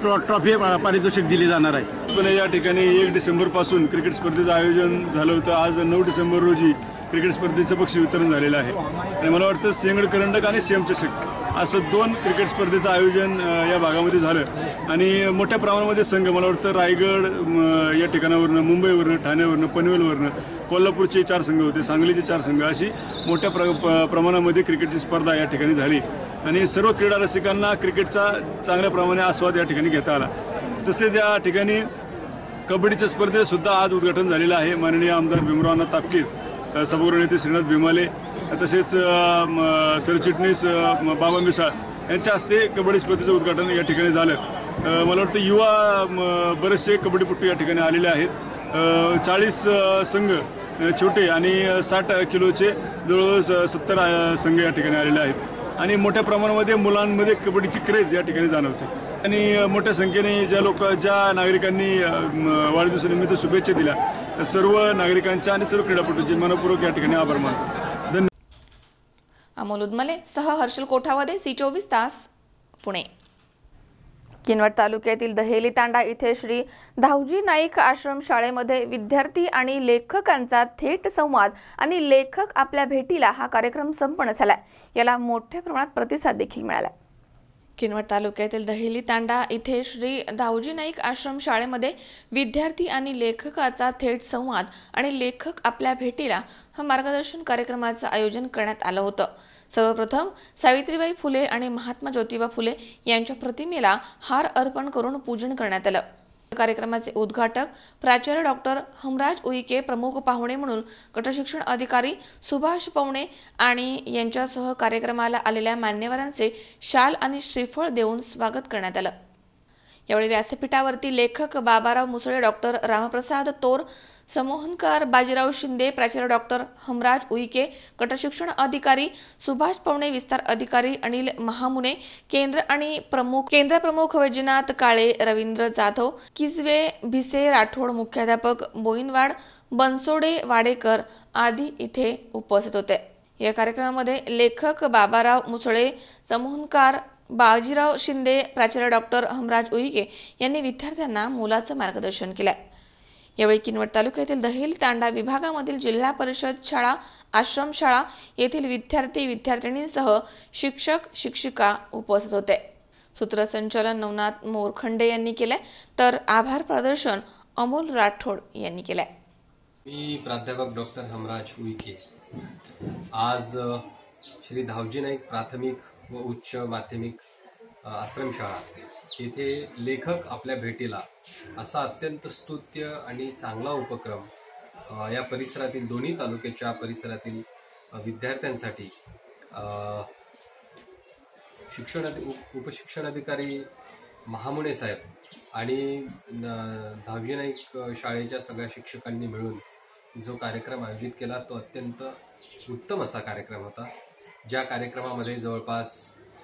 K: ट्रॉफी पारितोषिक दिली जाणार आहे.
L: पण या ठिकाणी 1 डिसेंबरपासून क्रिकेट स्पर्धेचं आयोजन झालं होतं. आज 9 डिसेंबर रोजी क्रिकेट स्पर्धेचं बक्षीस वितरण झालेलं आहे आणि मला वाटतं सिंहगड करंडक आणि सीएम चषक असं 2 क्रिकेट स्पर्धेचं आयोजन या भागामध्ये झालं आणि मोठ्या प्रमाणामध्ये संघ मला वाटतं रायगड या ठिकाणावरनं, मुंबईवरनं, ठाण्यावरनं, पनवेलवरनं, कोल्हापूरचे 4 संघ होते, सांगलीचे 4 संघ, अशी मोठ्या प्रमाणामध्ये क्रिकेटची स्पर्धा या ठिकाणी झाली आणि सर्व क्रीडा रसिकांना क्रिकेटचा चांगल्या प्रमाणे आस्वाद या ठिकाणी घेता आला. तसेच या ठिकाणी कबड्डीच्या स्पर्धेसुद्धा आज उद्घाटन झालेलं आहे. माननीय आमदार भीमराव तापकीर, सभागृह नेते श्रीनाथ भीमाले, तसेच सरचिटणीस बाबा मिसाळ यांच्या हस्ते कबड्डी स्पर्धेचं उद्घाटन या ठिकाणी झालं. मला वाटतं युवा बरेचसे कबड्डीपटू या ठिकाणी आलेले आहेत. 40 संघ छोटे आणि 60 किलोचे जवळजवळ 70 संघ या ठिकाणी आलेले आहेत आणि मोठ्या प्रमाणामध्ये मुलांमध्ये कबड्डीची क्रेज या ठिकाणी जाणवते आणि मोठ्या संख्येने ज्या नागरिकांनी वाढदिवसानिमित्त शुभेच्छा दिल्या त्या सर्व नागरिकांच्या आणि सर्व क्रीडापटूंचे मनपूर्वक या ठिकाणी आभार मानतो. धन्यवाद.
A: अमोल उदमले सह हर्षल कोठावदे, C24 तास, पुणे. किनवट तालुक्यातील दहेली तांडा इथे श्री धावजी नाईक आश्रम शाळेमध्ये विद्यार्थी आणि लेखकांचा थेट संवाद आणि लेखक आपल्या भेटीला हा कार्यक्रम संपन्न झालाय. याला मोठ्या प्रमाणात प्रतिसाद देखील मिळाला. किनवट तालुक्यातील दहेली तांडा इथे श्री धावजी नाईक आश्रम शाळेमध्ये विद्यार्थी आणि लेखकाचा थेट संवाद आणि लेखक आपल्या भेटीला हा मार्गदर्शन कार्यक्रमाचं आयोजन करण्यात आलं होतं. सर्वप्रथम सावित्रीबाई फुले आणि महात्मा ज्योतिबा फुले यांच्या प्रतिमेला हार अर्पण करून पूजन करण्यात आलं. कार्यक्रमाचे उद्घाटक प्राचार्य डॉक्टर हमराज उईके, प्रमुख पाहुणे म्हणून गटशिक्षण अधिकारी सुभाष पवणे आणि यांच्यासह कार्यक्रमाला आलेल्या मान्यवरांचे शाल आणि श्रीफळ देऊन स्वागत करण्यात आलं. यावेळी व्यासपीठावरती लेखक बाबाराव मुसळे, डॉक्टर रामप्रसाद तोर, समोहनकार बाजीराव शिंदे, प्राचार्य डॉक्टर हमराज उईके, गटशिक्षण अधिकारी सुभाष पवणे, विस्तार अधिकारी अनिल महामुने, केंद्र प्रमुख वैजनाथ काळे, रवींद्र जाधव, किजवे, भिसे, राठोड, मुख्याध्यापक बोईनवाड, बनसोडे, वाडेकर आदी इथे उपस्थित होते. या कार्यक्रमामध्ये लेखक बाबाराव मुसळे, समोहनकार बाजीराव शिंदे, प्राचार्य डॉक्टर हमराज उईके यांनी विद्यार्थ्यांना मोलाचं मार्गदर्शन केलं. यावेळी किनवट तालुक्यातील दहेली तांडा विभागामधील जिल्हा परिषद शाळा, आश्रमशाळा येथील विद्यार्थी-विद्यार्थिनींसह शिक्षक शिक्षिका उपस्थित होते. सूत्रसंचालन नवनाथ मोरखंडे यांनी केले तर आभार प्रदर्शन अमोल राठोड यांनी केले.
M: मी प्राध्यापक डॉक्टर हमराज उईके आज श्री धावजी नाईक प्राथमिक व उच्च माध्यमिक आश्रमशाळा येथे लेखक आपल्या भेटीला असा अत्यंत स्तुत्य आणि चांगला उपक्रम या परिसरातील दोन्ही तालुक्याच्या परिसरातील विद्यार्थ्यांसाठी उपशिक्षणाधिकारी महामुने साहेब आणि धावजी नाईक शाळेच्या सगळ्या शिक्षकांनी मिळून जो कार्यक्रम आयोजित केला तो अत्यंत उत्तम असा कार्यक्रम होता. ज्या कार्यक्रमामध्ये जवळपास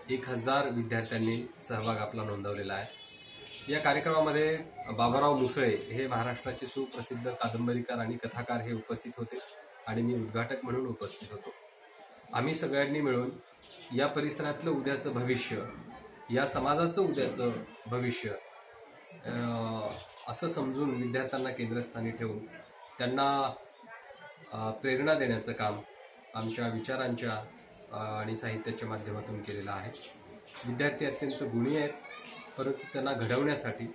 M: 1000 विद्यार्थ्यांनी सहभाग आपला नोंदवलेला आहे. या कार्यक्रमामध्ये बाबाराव मुसळे हे महाराष्ट्राचे सुप्रसिद्ध कादंबरीकार आणि कथाकार हे उपस्थित होते आणि मी उद्घाटक म्हणून उपस्थित होतो. आम्ही सगळ्यांनी मिळून या परिसरातलं उद्याचं भविष्य, या समाजाचं उद्याचं भविष्य असं समजून विद्यार्थ्यांना केंद्रस्थानी ठेवून त्यांना प्रेरणा देण्याचं काम आमच्या विचारांच्या आणि साहित्याच्या माध्यमातून केलेलं आहे. विद्यार्थी अत्यंत गुणी आहेत, परंतु त्यांना घडवण्यासाठी,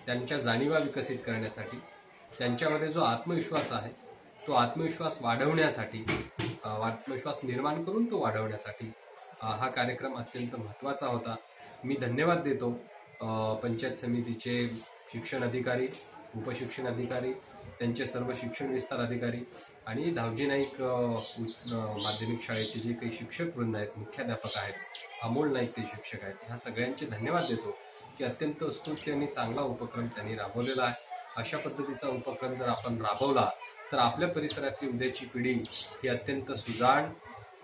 M: त्यांच्या जाणीवा विकसित करण्यासाठी, त्यांच्यामध्ये जो आत्मविश्वास आहे तो आत्मविश्वास वाढवण्यासाठी, आत्मविश्वास निर्माण करून तो वाढवण्यासाठी हा कार्यक्रम अत्यंत महत्त्वाचा होता. मी धन्यवाद देतो पंचायत समितीचे शिक्षण अधिकारी, उपशिक्षण अधिकारी, त्यांचे सर्व शिक्षण विस्तार अधिकारी आणि धावजी नाईक माध्यमिक शाळेचे जे काही शिक्षक वृंद आहेत, मुख्याध्यापक आहेत, अमोल नाईक ते शिक्षक आहेत, ह्या सगळ्यांचे धन्यवाद देतो की अत्यंत स्तुत्य आणि चांगला उपक्रम त्यांनी राबवलेला आहे. अशा पद्धतीचा उपक्रम जर आपण राबवला तर आपल्या परिसरातली उद्याची पिढी ही अत्यंत सुजाण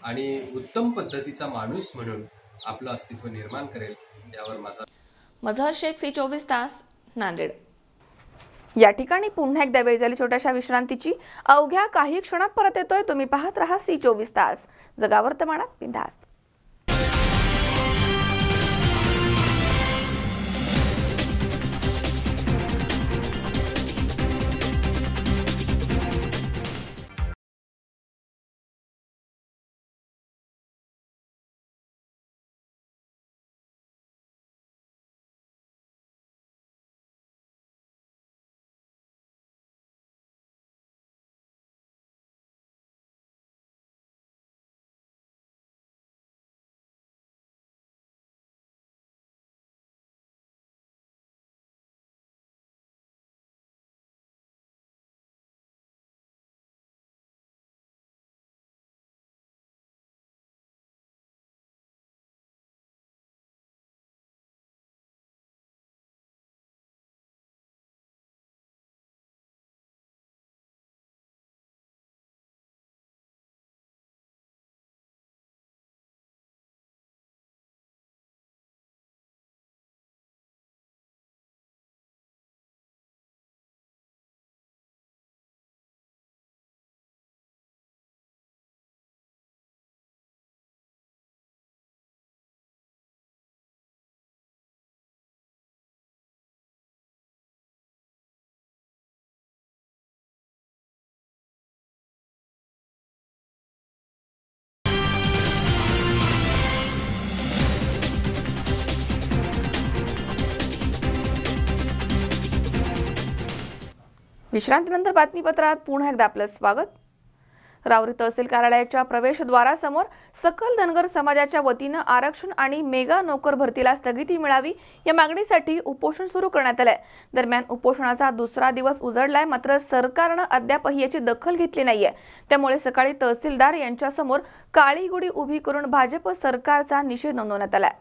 M: आणि उत्तम पद्धतीचा माणूस म्हणून आपलं अस्तित्व निर्माण करेल. यावर माझा
A: मझहर शेख, C24 तास, नांदेड. या ठिकाणी पुन्हा एकदा वेळ झाली छोट्याशा विश्रांतीची. अवघ्या काही क्षणात परत येतोय. तुम्ही पाहत राहा C24 तास, जगा वर्तमानात बिनधास्त. विश्रांतीनंतर बातमीपत्रात पुन्हा एकदा आपलं स्वागत. राहुरी तहसील कार्यालयाच्या प्रवेशद्वारासमोर सकल धनगर समाजाच्या वतीनं आरक्षण आणि मेगा नोकर भरतीला स्थगिती मिळावी या मागणीसाठी उपोषण सुरू करण्यात आलंय. दरम्यान उपोषणाचा दुसरा दिवस उजळलाय, मात्र सरकारनं अद्यापही याची दखल घेतली नाहीये. त्यामुळे सकाळी तहसीलदार यांच्यासमोर काळी गुढी उभी करून भाजप सरकारचा निषेध नोंदवण्यात आलाय.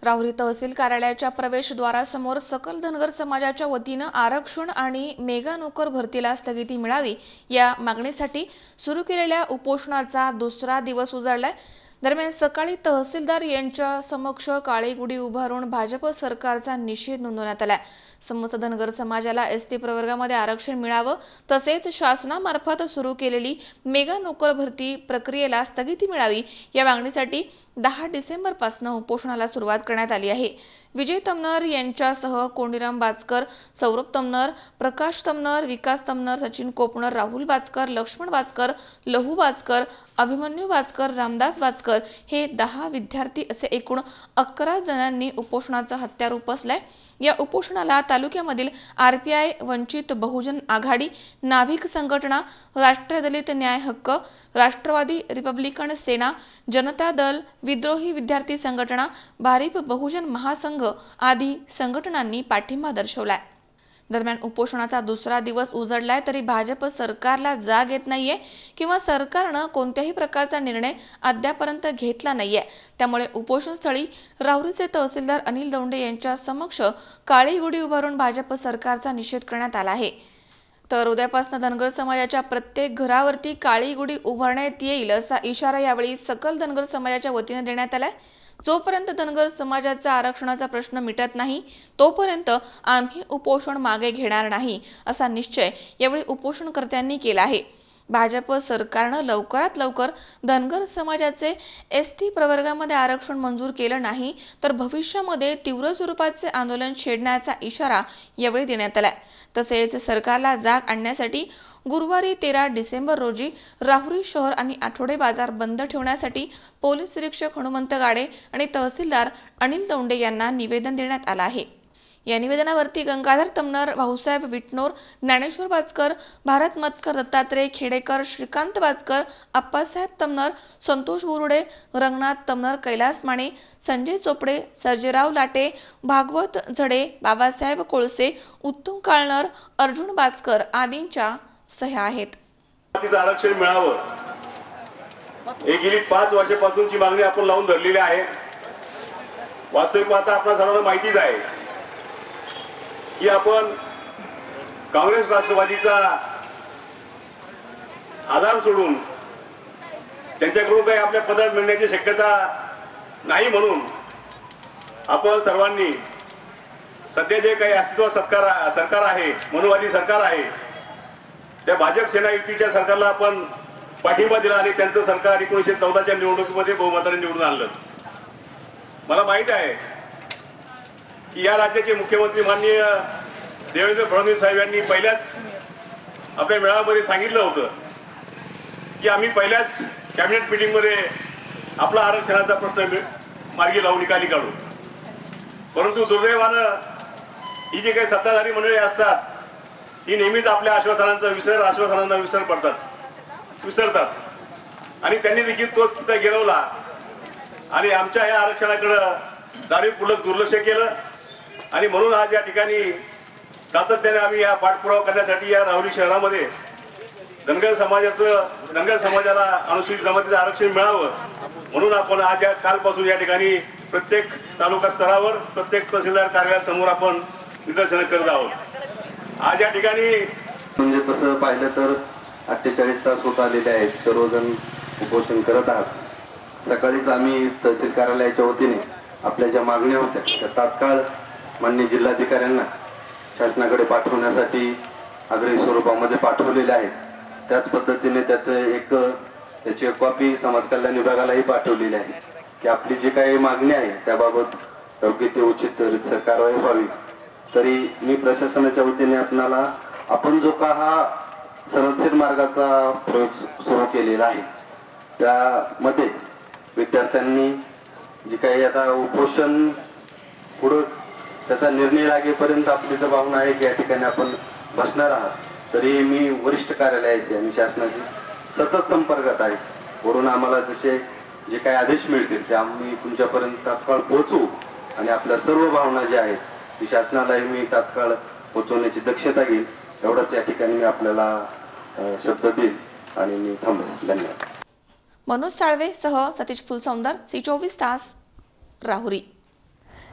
A: राहुरी तहसील कार्यालयाच्या प्रवेशद्वारासमोर सकल धनगर समाजाच्या वतीनं आरक्षण आणि मेगा नोकर भरतीला स्थगिती मिळावी या मागणीसाठी सुरू केलेल्या उपोषणाचा दुसरा दिवस उजाडलाय. दरम्यान सकाळी तहसीलदार यांच्या समक्ष काळी गुढी उभारून भाजप सरकारचा निषेध नोंदवण्यात आलाय. समस्त धनगर समाजाला एसटी प्रवर्गामध्ये आरक्षण मिळावं तसेच शासनामार्फत सुरू केलेली मेगा नोकर भरती प्रक्रियेला स्थगिती मिळावी या मागणीसाठी 10 डिसेंबरपासून उपोषणाला सुरुवात करण्यात आली आहे. विजय तमनर यांच्यासह कोंडीराम बाचकर, सौरभ तमनर, प्रकाश तमनर, विकास तमनर, सचिन कोपणर, राहुल बाचकर, लक्ष्मण बाचकर, लहू बाचकर, अभिमन्यू बाचकर, रामदास बाचकर हे 10 विद्यार्थी असे एकूण 11 जणांनी उपोषणाचं हत्यार उपसलंय. या उपोषणाला तालुक्यामधील आरपीआय, वंचित बहुजन आघाडी, नाभिक संघटना, राष्ट्रीय दलित न्याय हक्क, राष्ट्रवादी रिपब्लिकन सेना, जनता दल, विद्रोही विद्यार्थी संघटना, भारिप बहुजन महासंघ आदी संघटनांनी पाठिंबा दर्शवलाय. दरम्यान उपोषणाचा दुसरा दिवस उजळलाय तरी भाजप सरकारला जाग येत नाहीये किंवा सरकारनं कोणत्याही प्रकारचा निर्णय अद्यापर्यंत घेतला नाहीये. त्यामुळे उपोषणस्थळी राहुरीचे तहसीलदार अनिल दौंडे यांच्या समक्ष काळी गुढी उभारून भाजप सरकारचा निषेध करण्यात आला आहे. तर उद्यापासून धनगर समाजाच्या प्रत्येक घरावरती काळी गुढी उभारण्यात येईल असा इशारा यावेळी सकल धनगर समाजाच्या वतीने देण्यात आलाय. जोपर्यंत धनगर समाजाचा आरक्षणाचा प्रश्न मिटत नाही तोपर्यंत आम्ही उपोषण मागे घेणार नाही असा निश्चय यावेळी उपोषणकर्त्यांनी केला आहे. भाजप सरकारनं लवकरात लवकर धनगर समाजाचे एसटी प्रवर्गामध्ये आरक्षण मंजूर केलं नाही तर भविष्यामध्ये तीव्र स्वरूपाचे आंदोलन छेडण्याचा इशारा यावेळी देण्यात आलाय. तसेच सरकारला जाग आणण्यासाठी गुरुवारी 13 डिसेंबर रोजी राहुरी शहर आणि आठवडे बाजार बंद ठेवण्यासाठी पोलीस निरीक्षक हनुमंत गाडे आणि तहसीलदार अनिल दौंडे यांना निवेदन देण्यात आलं आहे. या निवेदनावरती गंगाधर तमनर, भाऊसाहेब विटनोर, ज्ञानेश्वर बाचकर, भारत मतकर, दत्तात्रय खेडेकर, श्रीकांत बाचकर, अप्पासाहेब तमनर, संतोष बुरुडे, रंगनाथ तमनर, कैलास माने, संजय चोपडे, सर्जेराव लाटे, भागवत झडे, बाबासाहेब कोळसे, उत्तम काळनर, अर्जुन बाचकर आदींच्या सह्या आहेत.
N: आरक्षण मिळावं हे गेली 5 वर्षापासूनची मागणी आपण लावून धरलेली आहे. वास्तविक पाहता आपल्या सर्वांना माहितीच आहे की आपण काँग्रेस राष्ट्रवादीचा आधार सोडून त्यांच्याकडून काही आपल्या पदात मिळण्याची शक्यता नाही म्हणून आपण सर्वांनी सध्या जे काही अस्तित्वात सरकार आहे, मनोवादी सरकार आहे, त्या भाजप सेना युतीच्या सरकारला आपण पाठिंबा दिला आणि त्यांचं सरकार 1914च्या निवडणुकीमध्ये बहुमताने निवडून आणलं. मला माहित आहे की या राज्याचे मुख्यमंत्री माननीय देवेंद्र फडणवीस साहेब यांनी पहिल्याच आपल्या मेळाव्यामध्ये सांगितलं होतं की आम्ही पहिल्याच कॅबिनेट मीटिंगमध्ये आपला आरक्षणाचा प्रश्न मार्गी लावून निकाली काढू. परंतु दुर्दैवानं ही जी काही सत्ताधारी मंडळी असतात ही नेहमीच आपल्या आश्वासनांना विसरतात आणि त्यांनी देखील तोच तिथे गिरवला आणि आमच्या या आरक्षणाकडं जाणीवपूर्वक दुर्लक्ष केलं. आणि म्हणून आज या ठिकाणी सातत्याने आम्ही या पाठपुरावा करण्यासाठी या राहुरी शहरामध्ये धनगर समाजाला अनुसूचित जमातीचं आरक्षण मिळावं म्हणून आपण आज कालपासून या ठिकाणी प्रत्येक तालुका स्तरावर प्रत्येक तहसीलदार कार्यालयासमोर आपण निदर्शनं करत आहोत. आज या ठिकाणी
O: म्हणजे तसं पाहिलं तर 48 तास होत आलेले आहेत, सर्वजण उपोषण करत आहात. सकाळीच आम्ही तहसील कार्यालयाच्या वतीने आपल्या ज्या मागण्या होत्या त्या तात्काळ माननीय जिल्हाधिकाऱ्यांना शासनाकडे पाठवण्यासाठी आग्रही स्वरूपामध्ये पाठवलेल्या आहेत. त्याच पद्धतीने त्याची एक कॉपी समाज कल्याण विभागालाही पाठवलेली आहे की आपली जी काही मागणी आहे त्याबाबत योग्य ते उचित रीतसर कारवाई व्हावी. तरी मी प्रशासनाच्या वतीने आपण जो का हा सनदशीर मार्गाचा प्रयोग सुरू केलेला आहे त्यामध्ये विद्यार्थ्यांनी जी काही आता उपोषण पुढं त्याचा निर्णय लागेपर्यंत आपली तर भावना आहे की या ठिकाणी आपण बसणार आहात तरी मी वरिष्ठ कार्यालयाशी आणि शासनाशी सतत संपर्कात आहे. वरून आम्हाला जसे जे काही आदेश मिळतील ते आम्ही तुमच्यापर्यंत तात्काळ पोहोचवू आणि आपल्या सर्व भावना ज्या आहेत ती शासनालाही मी तात्काळ पोहोचवण्याची दक्षता घेईल. एवढंच या ठिकाणी मी आपल्याला शब्द देईल आणि मी थांबेन. धन्यवाद.
A: मनोज साळवे सह सतीश फुलसौंदर, C24 तास, राहुरी.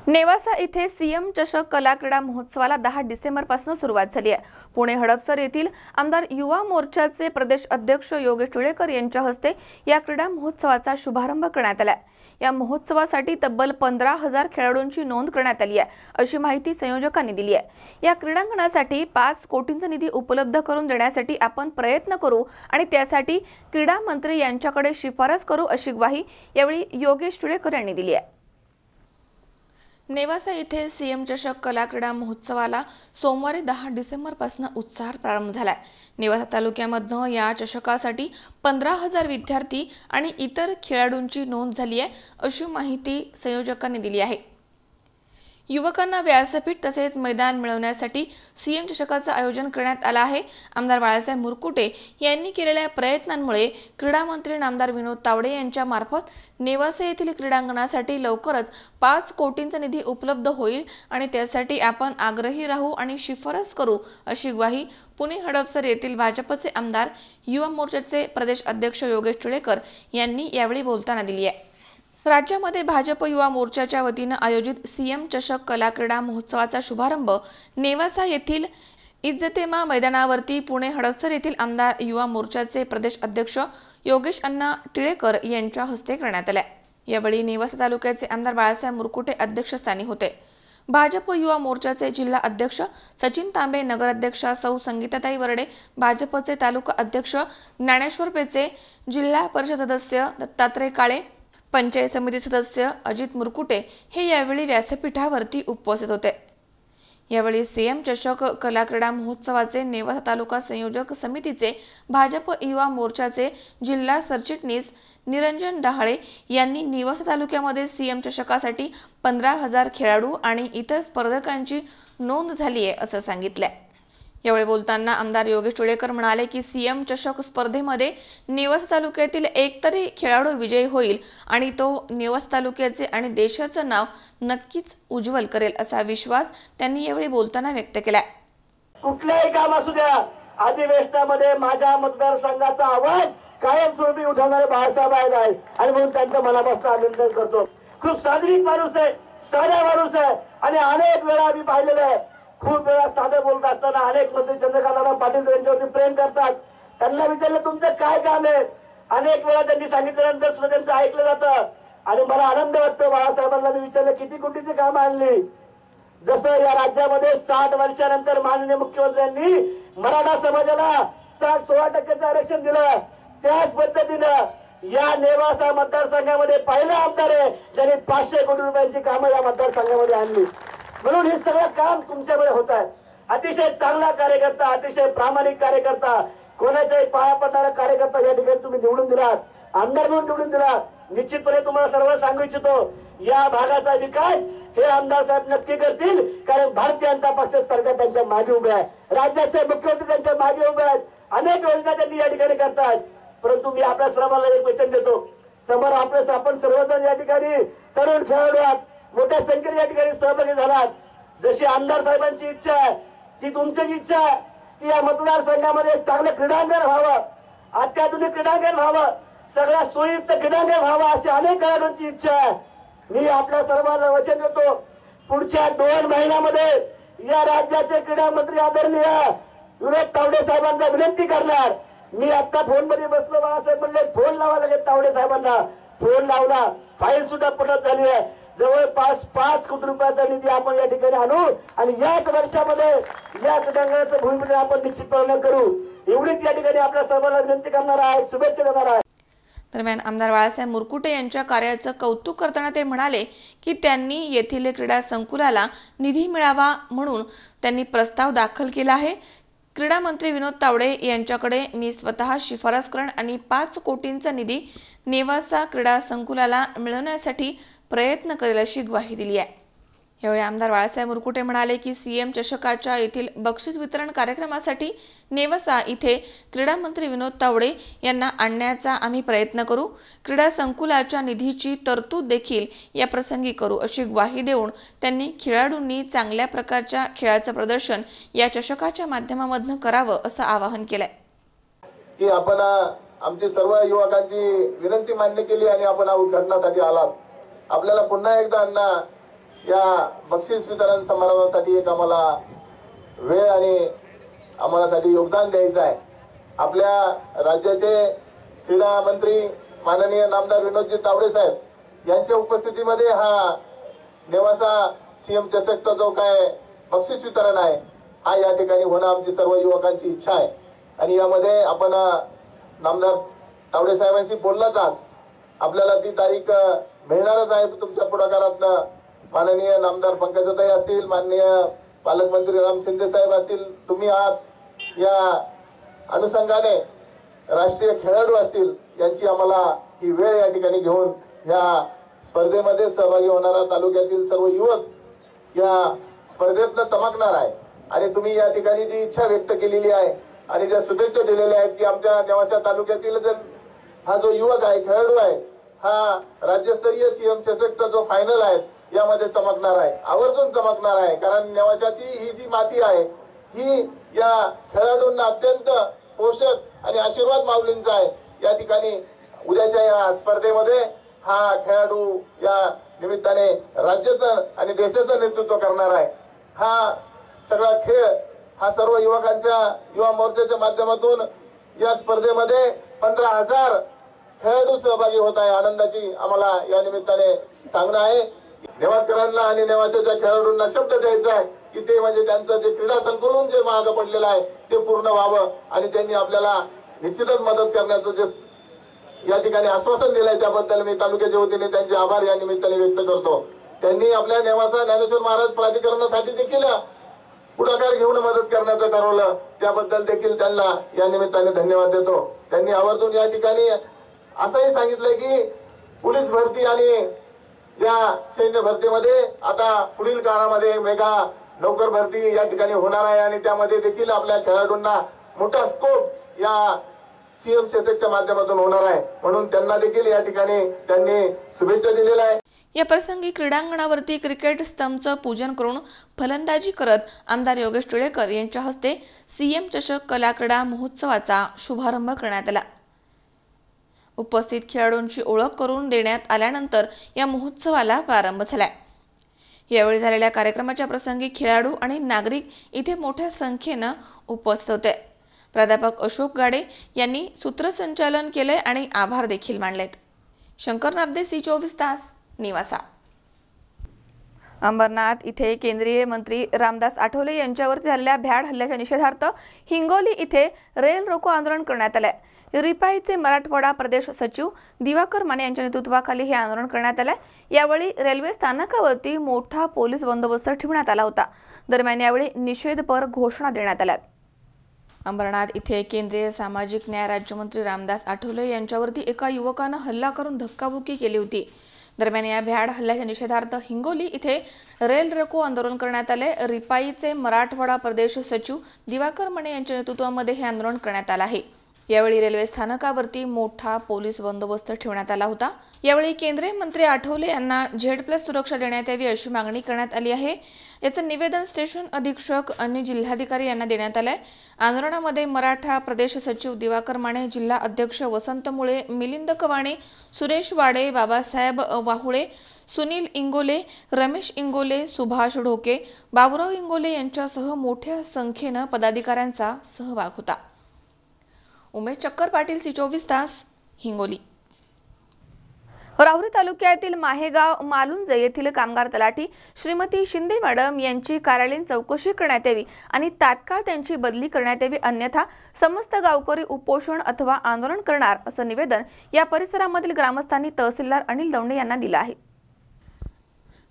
A: नेवासा इथे सीएम चषक कला क्रीडा महोत्सवाला 10 डिसेंबरपासून सुरुवात झाली आहे. पुणे हडपसर येथील आमदार युवा मोर्चाचे प्रदेश अध्यक्ष योगेश टिळेकर यांच्या हस्ते या क्रीडा महोत्सवाचा शुभारंभ करण्यात आला. या महोत्सवासाठी तब्बल 15,000 खेळाडूंची नोंद करण्यात आली आहे, अशी माहिती संयोजकांनी दिली आहे. या क्रीडांगणासाठी 5 कोटींचा निधी उपलब्ध करून देण्यासाठी आपण प्रयत्न करू आणि त्यासाठी क्रीडा मंत्री यांच्याकडे शिफारस करू, अशी ग्वाही यावेळी योगेश टिळेकर यांनी दिली आहे. नेवासा येथे सीएम चषक कला क्रीडा महोत्सवाला सोमवारी 10 डिसेंबरपासून उत्साहात प्रारंभ झालाय. नेवासा तालुक्यामधनं या चषकासाठी 15,000 विद्यार्थी आणि इतर खेळाडूंची नोंद झाली आहे, अशी माहिती संयोजकांनी दिली आहे. युवकांना व्यासपीठ तसेच मैदान मिळवण्यासाठी सीएम चषकाचं आयोजन करण्यात आलं आहे. आमदार बाळासाहेब मुरकुटे यांनी केलेल्या प्रयत्नांमुळे क्रीडा मंत्री नामदार विनोद तावडे यांच्या मार्फत नेवासा येथील क्रीडांगणासाठी लवकरच 5 कोटींचा निधी उपलब्ध होईल आणि त्यासाठी आपण आग्रही राहू आणि शिफारस करू, अशी ग्वाही पुणे हडपसर येथील भाजपचे आमदार युवा मोर्चाचे प्रदेश अध्यक्ष योगेश टिळेकर यांनी यावेळी बोलताना दिली आहे. राज्यामध्ये भाजप युवा मोर्चाच्या वतीनं आयोजित सीएम चषक कला क्रीडा महोत्सवाचा शुभारंभ नेवासा येथील इज्जतेमा मैदानावरती पुणे हडपसर येथील आमदार युवा मोर्चाचे प्रदेश अध्यक्ष योगेश अण्णा टिळेकर यांच्या हस्ते करण्यात आला. यावेळी नेवासा तालुक्याचे आमदार बाळासाहेब मुरकुटे अध्यक्षस्थानी होते. भाजप युवा मोर्चाचे जिल्हा अध्यक्ष सचिन तांबे, नगराध्यक्षा सौ संगीताताई वरडे, भाजपचे तालुका अध्यक्ष ज्ञानेश्वर पेचे, जिल्हा परिषद सदस्य दत्तात्रय काळे, पंचायत समिती सदस्य अजित मुरकुटे हे यावेळी व्यासपीठावरती उपस्थित होते. यावेळी सीएम चषक कला क्रीडा महोत्सवाचे नेवासा तालुका संयोजक समितीचे भाजप युवा मोर्चाचे जिल्हा सरचिटणीस निरंजन डहाळे यांनी नेवासा तालुक्यामध्ये सीएम चषकासाठी 15,000 खेळाडू आणि इतर स्पर्धकांची नोंद झाली आहे, असं सांगितलंय. यावेळी बोलताना आमदार योगेश टिळेकर म्हणाले की सीएम चषक स्पर्धेमध्ये नेवासा तालुक्यातील एक तरी खेळाडू विजयी होईल आणि तो नेवासा तालुक्याचे आणि देशाचं नाव नक्कीच उज्ज्वल करेल, असा विश्वास त्यांनी यावेळी बोलताना व्यक्त केला.
P: कुठल्याही काम असू द्या, अधिवेशनामध्ये माझ्या मतदारसंघाचा आवाज कायमस्वरूपी उठवणारे बाळासाहेब आहेत आणि म्हणून त्यांचं मनापासून अभिनंदन करतो. खूप साधरिक माणूस आहे, साधा माणूस आहे आणि अनेक वेळा आम्ही पाहिलेलं आहे. खूप वेळा साधं बोलत असताना अनेक मंत्री चंद्रकांतराव पाटील यांच्यावरती प्रेम करतात. त्यांना विचारलं तुमचं काय काम आहे, अनेक वेळा त्यांनी सांगितल्यानंतर सुद्धा त्यांचं ऐकलं जातं आणि मला आनंद वाटतो. बाळासाहेबांना मी विचारलं किती कोटीची कामं आणली. जसं या राज्यामध्ये 60 वर्षानंतर माननीय मुख्यमंत्र्यांनी मराठा समाजाला 16% आरक्षण दिलं, त्याच पद्धतीनं या नेवासा मतदारसंघामध्ये पहिला आमदार आहे ज्यांनी 500 कोटी रुपयांची कामं या मतदारसंघामध्ये आणली. म्हणून हे सगळं काम तुमच्याकडे होत आहे. अतिशय चांगला कार्यकर्ता, अतिशय प्रामाणिक कार्यकर्ता, कोणाच्याही पाया पडणारा कार्यकर्ता या ठिकाणी तुम्ही निवडून दिलात, आमदार म्हणून निवडून दिलात. निश्चितपणे तुम्हाला सर्व सांगू इच्छितो, या भागाचा विकास हे आमदार साहेब नक्की करतील, कारण भारतीय जनता पक्ष सरकार त्यांच्या मागे उभे आहे, राज्याचे मुख्यमंत्री त्यांच्या मागे उभे आहेत, अनेक योजना त्यांनी या ठिकाणी करतात. परंतु मी आपल्या सर्वांना एक वचन देतो, समोर आपण सर्वजण या ठिकाणी तरुण खेळाडू आहात, मोठ्या संख्येने या ठिकाणी सहभागी झालात. जशी आमदार साहेबांची इच्छा आहे ती तुमची इच्छा आहे की या मतदारसंघामध्ये चांगलं क्रीडांगण व्हावं, अत्याधुनिक क्रीडांगण व्हावं, सगळ्या सोयीयुक्त क्रीडांगण व्हावं, अशी अनेक खेळाडूंची इच्छा आहे. मी आपल्या सर्वांना वचन देतो, पुढच्या 2 महिन्यामध्ये या राज्याचे क्रीडा मंत्री आदरणीय विनोद तावडे साहेबांना विनंती करणार. मी आता फोन मध्ये बसलो, बाळासाहेब म्हणले फोन लावा लगेच तावडे साहेबांना. फोन लावला, फाईल सुद्धा पूर्ण झाली आहे. जवळपास 5 कोटी रुपयाचा निधी आपण या ठिकाणी आणू आणि याच वर्षामध्ये या क्रीडांगणाचं भूमिपूजन आपण निश्चितपणे करू, एवढीच या ठिकाणी आपल्या सर्वांना विनंती करणार आहे, शुभेच्छा देणार आहे.
A: दरम्यान आमदार बाळासाहेब मुरकुटे यांच्या कार्याचं कौतुक करताना ते म्हणाले की त्यांनी येथील क्रीडा संकुलाला निधी मिळावा म्हणून त्यांनी प्रस्ताव दाखल केला आहे. क्रीडा मंत्री विनोद तावडे यांच्याकडे मी स्वतः शिफारस करेन आणि 5 कोटींचा निधी नेवासा क्रीडा संकुलाला मिळवण्यासाठी प्रयत्न करेल, अशी ग्वाही दिली आहे. यावेळी आमदार बाळासाहेब मुरकुटे म्हणाले की सीएम चषकाच्या येथील बक्षीस वितरण कार्यक्रमासाठी नेवासा इथे क्रीडा मंत्री विनोद तावडे यांना आणण्याचा आम्ही प्रयत्न करू. क्रीडा संकुलाच्या निधीची तरतूद देखील या प्रसंगी करू अशी ग्वाही देऊन त्यांनी खेळाडूंनी चांगल्या प्रकारच्या खेळाचं प्रदर्शन या चषकाच्या माध्यमामधून करावं असं आवाहन केलंय.
Q: की आपण आमची सर्व युवकांची विनंती मान्य केली आणि आपण उद्घाटनासाठी आलात. आपल्याला पुन्हा एकदा अण्णा या बक्षीस वितरण समारंभासाठी एक आम्हाला वेळ आणि आम्हालासाठी योगदान द्यायचं आहे. आपल्या राज्याचे क्रीडा मंत्री माननीय नामदार विनोदजी तावडे साहेब यांच्या उपस्थितीमध्ये हा नेवासा सीएम चषकचा जो काय बक्षीस वितरण आहे हा या ठिकाणी होणं आमची सर्व युवकांची इच्छा आहे. आणि यामध्ये आपण नामदार तावडे साहेबांशी बोललाच आहात. आपल्याला ती तारीख मिळणारच आहे तुमच्या पुढाकारातनं. माननीय नामदार पंकजाताई असतील, माननीय पालकमंत्री राम शिंदे साहेब असतील, तुम्ही आहात. या अनुषंगाने राष्ट्रीय खेळाडू असतील यांची आम्हाला ही वेळ या ठिकाणी घेऊन या स्पर्धेमध्ये सहभागी होणारा तालुक्यातील सर्व युवक या स्पर्धेतनं चमकणार आहे. आणि तुम्ही या ठिकाणी जी इच्छा व्यक्त केलेली आहे आणि ज्या शुभेच्छा दिलेल्या आहेत की आमच्या नेवासा तालुक्यातील हा जो युवक आहे, खेळाडू आहे, हा राज्यस्तरीय सीएम चषकचा जो फायनल आहे यामध्ये चमकणार आहे, आवर्जून चमकणार आहे. कारण नेवाशाची ही जी माती आहे ही या खेळाडूंना अत्यंत पोषक आणि आशीर्वाद माऊलींचा आहे. या ठिकाणी उद्याच्या या स्पर्धेमध्ये हा खेळाडू या निमित्ताने राज्याचं आणि देशाचं नेतृत्व करणार आहे. हा सगळा खेळ हा सर्व युवकांच्या युवा मोर्चाच्या माध्यमातून या स्पर्धेमध्ये 15,000 खेळाडू सहभागी होत आहे. आनंदाची आम्हाला या निमित्ताने सांगणं आहे. नेवासकरांना आणि नेवाशाच्या खेळाडूंना शब्द द्यायचा आहे की ते म्हणजे त्यांचं जे क्रीडा संकुलन जे मागं पडलेलं आहे ते पूर्ण व्हावं आणि त्यांनी आपल्याला निश्चितच मदत करण्याचं जे या ठिकाणी आश्वासन दिलंय त्याबद्दल मी तालुक्याच्या वतीने त्यांचे आभार या निमित्ताने व्यक्त करतो. त्यांनी आपल्या नेवासा ज्ञानेश्वर महाराज प्राधिकरणासाठी देखील पुढाकार घेऊन मदत करण्याचं ठरवलं, त्याबद्दल देखील त्यांना या निमित्ताने धन्यवाद देतो. त्यांनी आवर्जून या ठिकाणी असंही सांगितलंय की पोलीस भरती आणि या सैन्य भरतीमध्ये आता पुढील काळामध्ये मेगा नोकर भरती या ठिकाणी होणार आहे आणि त्यामध्ये देखील आपल्या खेळाडूंना मोठा स्कोप या सीएम चषकच्या माध्यमातून होणार आहे. म्हणून त्यांना देखील या ठिकाणी त्यांनी शुभेच्छा दिलेल्या आहे.
A: या प्रसंगी क्रीडांगणावरती क्रिकेट स्तंभचं पूजन करून फलंदाजी करत आमदार योगेश टिळेकर यांच्या हस्ते सीएम चषक कला क्रीडा महोत्सवाचा शुभारंभ करण्यात आला. उपस्थित खेळाडूंची ओळख करून देण्यात आल्यानंतर या महोत्सवाला प्रारंभ झालाय. यावेळी झालेल्या कार्यक्रमाच्या प्रसंगी खेळाडू आणि नागरिक इथे मोठ्या संख्येनं उपस्थित होते. प्राध्यापक अशोक गाडे यांनी सूत्रसंचालन केले आणि आभार देखील मानलेत. शंकर नाबदे, C24 तास, नेवासा. अंबरनाथ इथे केंद्रीय मंत्री रामदास आठवले यांच्यावरती झालेल्या भ्याड हल्ल्याच्या निषेधार्थ हिंगोली इथे रेल रोको आंदोलन करण्यात आले. रिपाईचे मराठवाडा प्रदेश सचिव दिवाकर माने यांच्या नेतृत्वाखाली हे आंदोलन करण्यात आले. यावेळी रेल्वे स्थानकावरती मोठा पोलीस बंदोबस्त ठेवण्यात आला होता. दरम्यान यावेळी निषेधपर घोषणा देण्यात आल्या. अंबरनाथ इथे केंद्रीय सामाजिक न्याय राज्यमंत्री रामदास आठवले यांच्यावरती एका युवकानं हल्ला करून धक्काबुक्की केली होती. दरम्यान या भ्याड हल्ल्याच्या निषेधार्थ हिंगोली इथे रेल रोको आंदोलन करण्यात आले. रिपाईचे मराठवाडा प्रदेश सचिव दिवाकर माने यांच्या नेतृत्वामध्ये हे आंदोलन करण्यात आलं आहे. यावेळी रेल्वे स्थानकावरती मोठा पोलीस बंदोबस्त ठेवण्यात आला होता. यावेळी केंद्रीय मंत्री आठवले यांना Z+ सुरक्षा देण्यात यावी अशी मागणी करण्यात आली आहे. याचं निवेदन स्टेशन अधीक्षक आणि जिल्हाधिकारी यांना देण्यात आलंय. आंदोलनामध्ये मराठा प्रदेश सचिव दिवाकर माने, जिल्हा अध्यक्ष वसंत मुळे, मिलिंद कवाणे, सुरेश वाडे, बाबासाहेब वाहुळे, सुनील इंगोले, रमेश इंगोले, सुभाष ढोके, बाबुराव इंगोले यांच्यासह मोठ्या संख्येनं पदाधिकाऱ्यांचा सहभाग होता. उमेश चक्कर पाटील, C24 तास, हिंगोली. राहुरी तालुक्यातील माहेगाव मालुंजे येथील कामगार तलाठी श्रीमती शिंदे मॅडम यांची कार्यालयीन चौकशी करण्यात यावी आणि तात्काळ त्यांची बदली करण्यात यावी, अन्यथा समस्त गावकरी उपोषण अथवा आंदोलन करणार असं निवेदन या परिसरामधील ग्रामस्थांनी तहसीलदार अनिल दौंडे यांना दिलं आहे.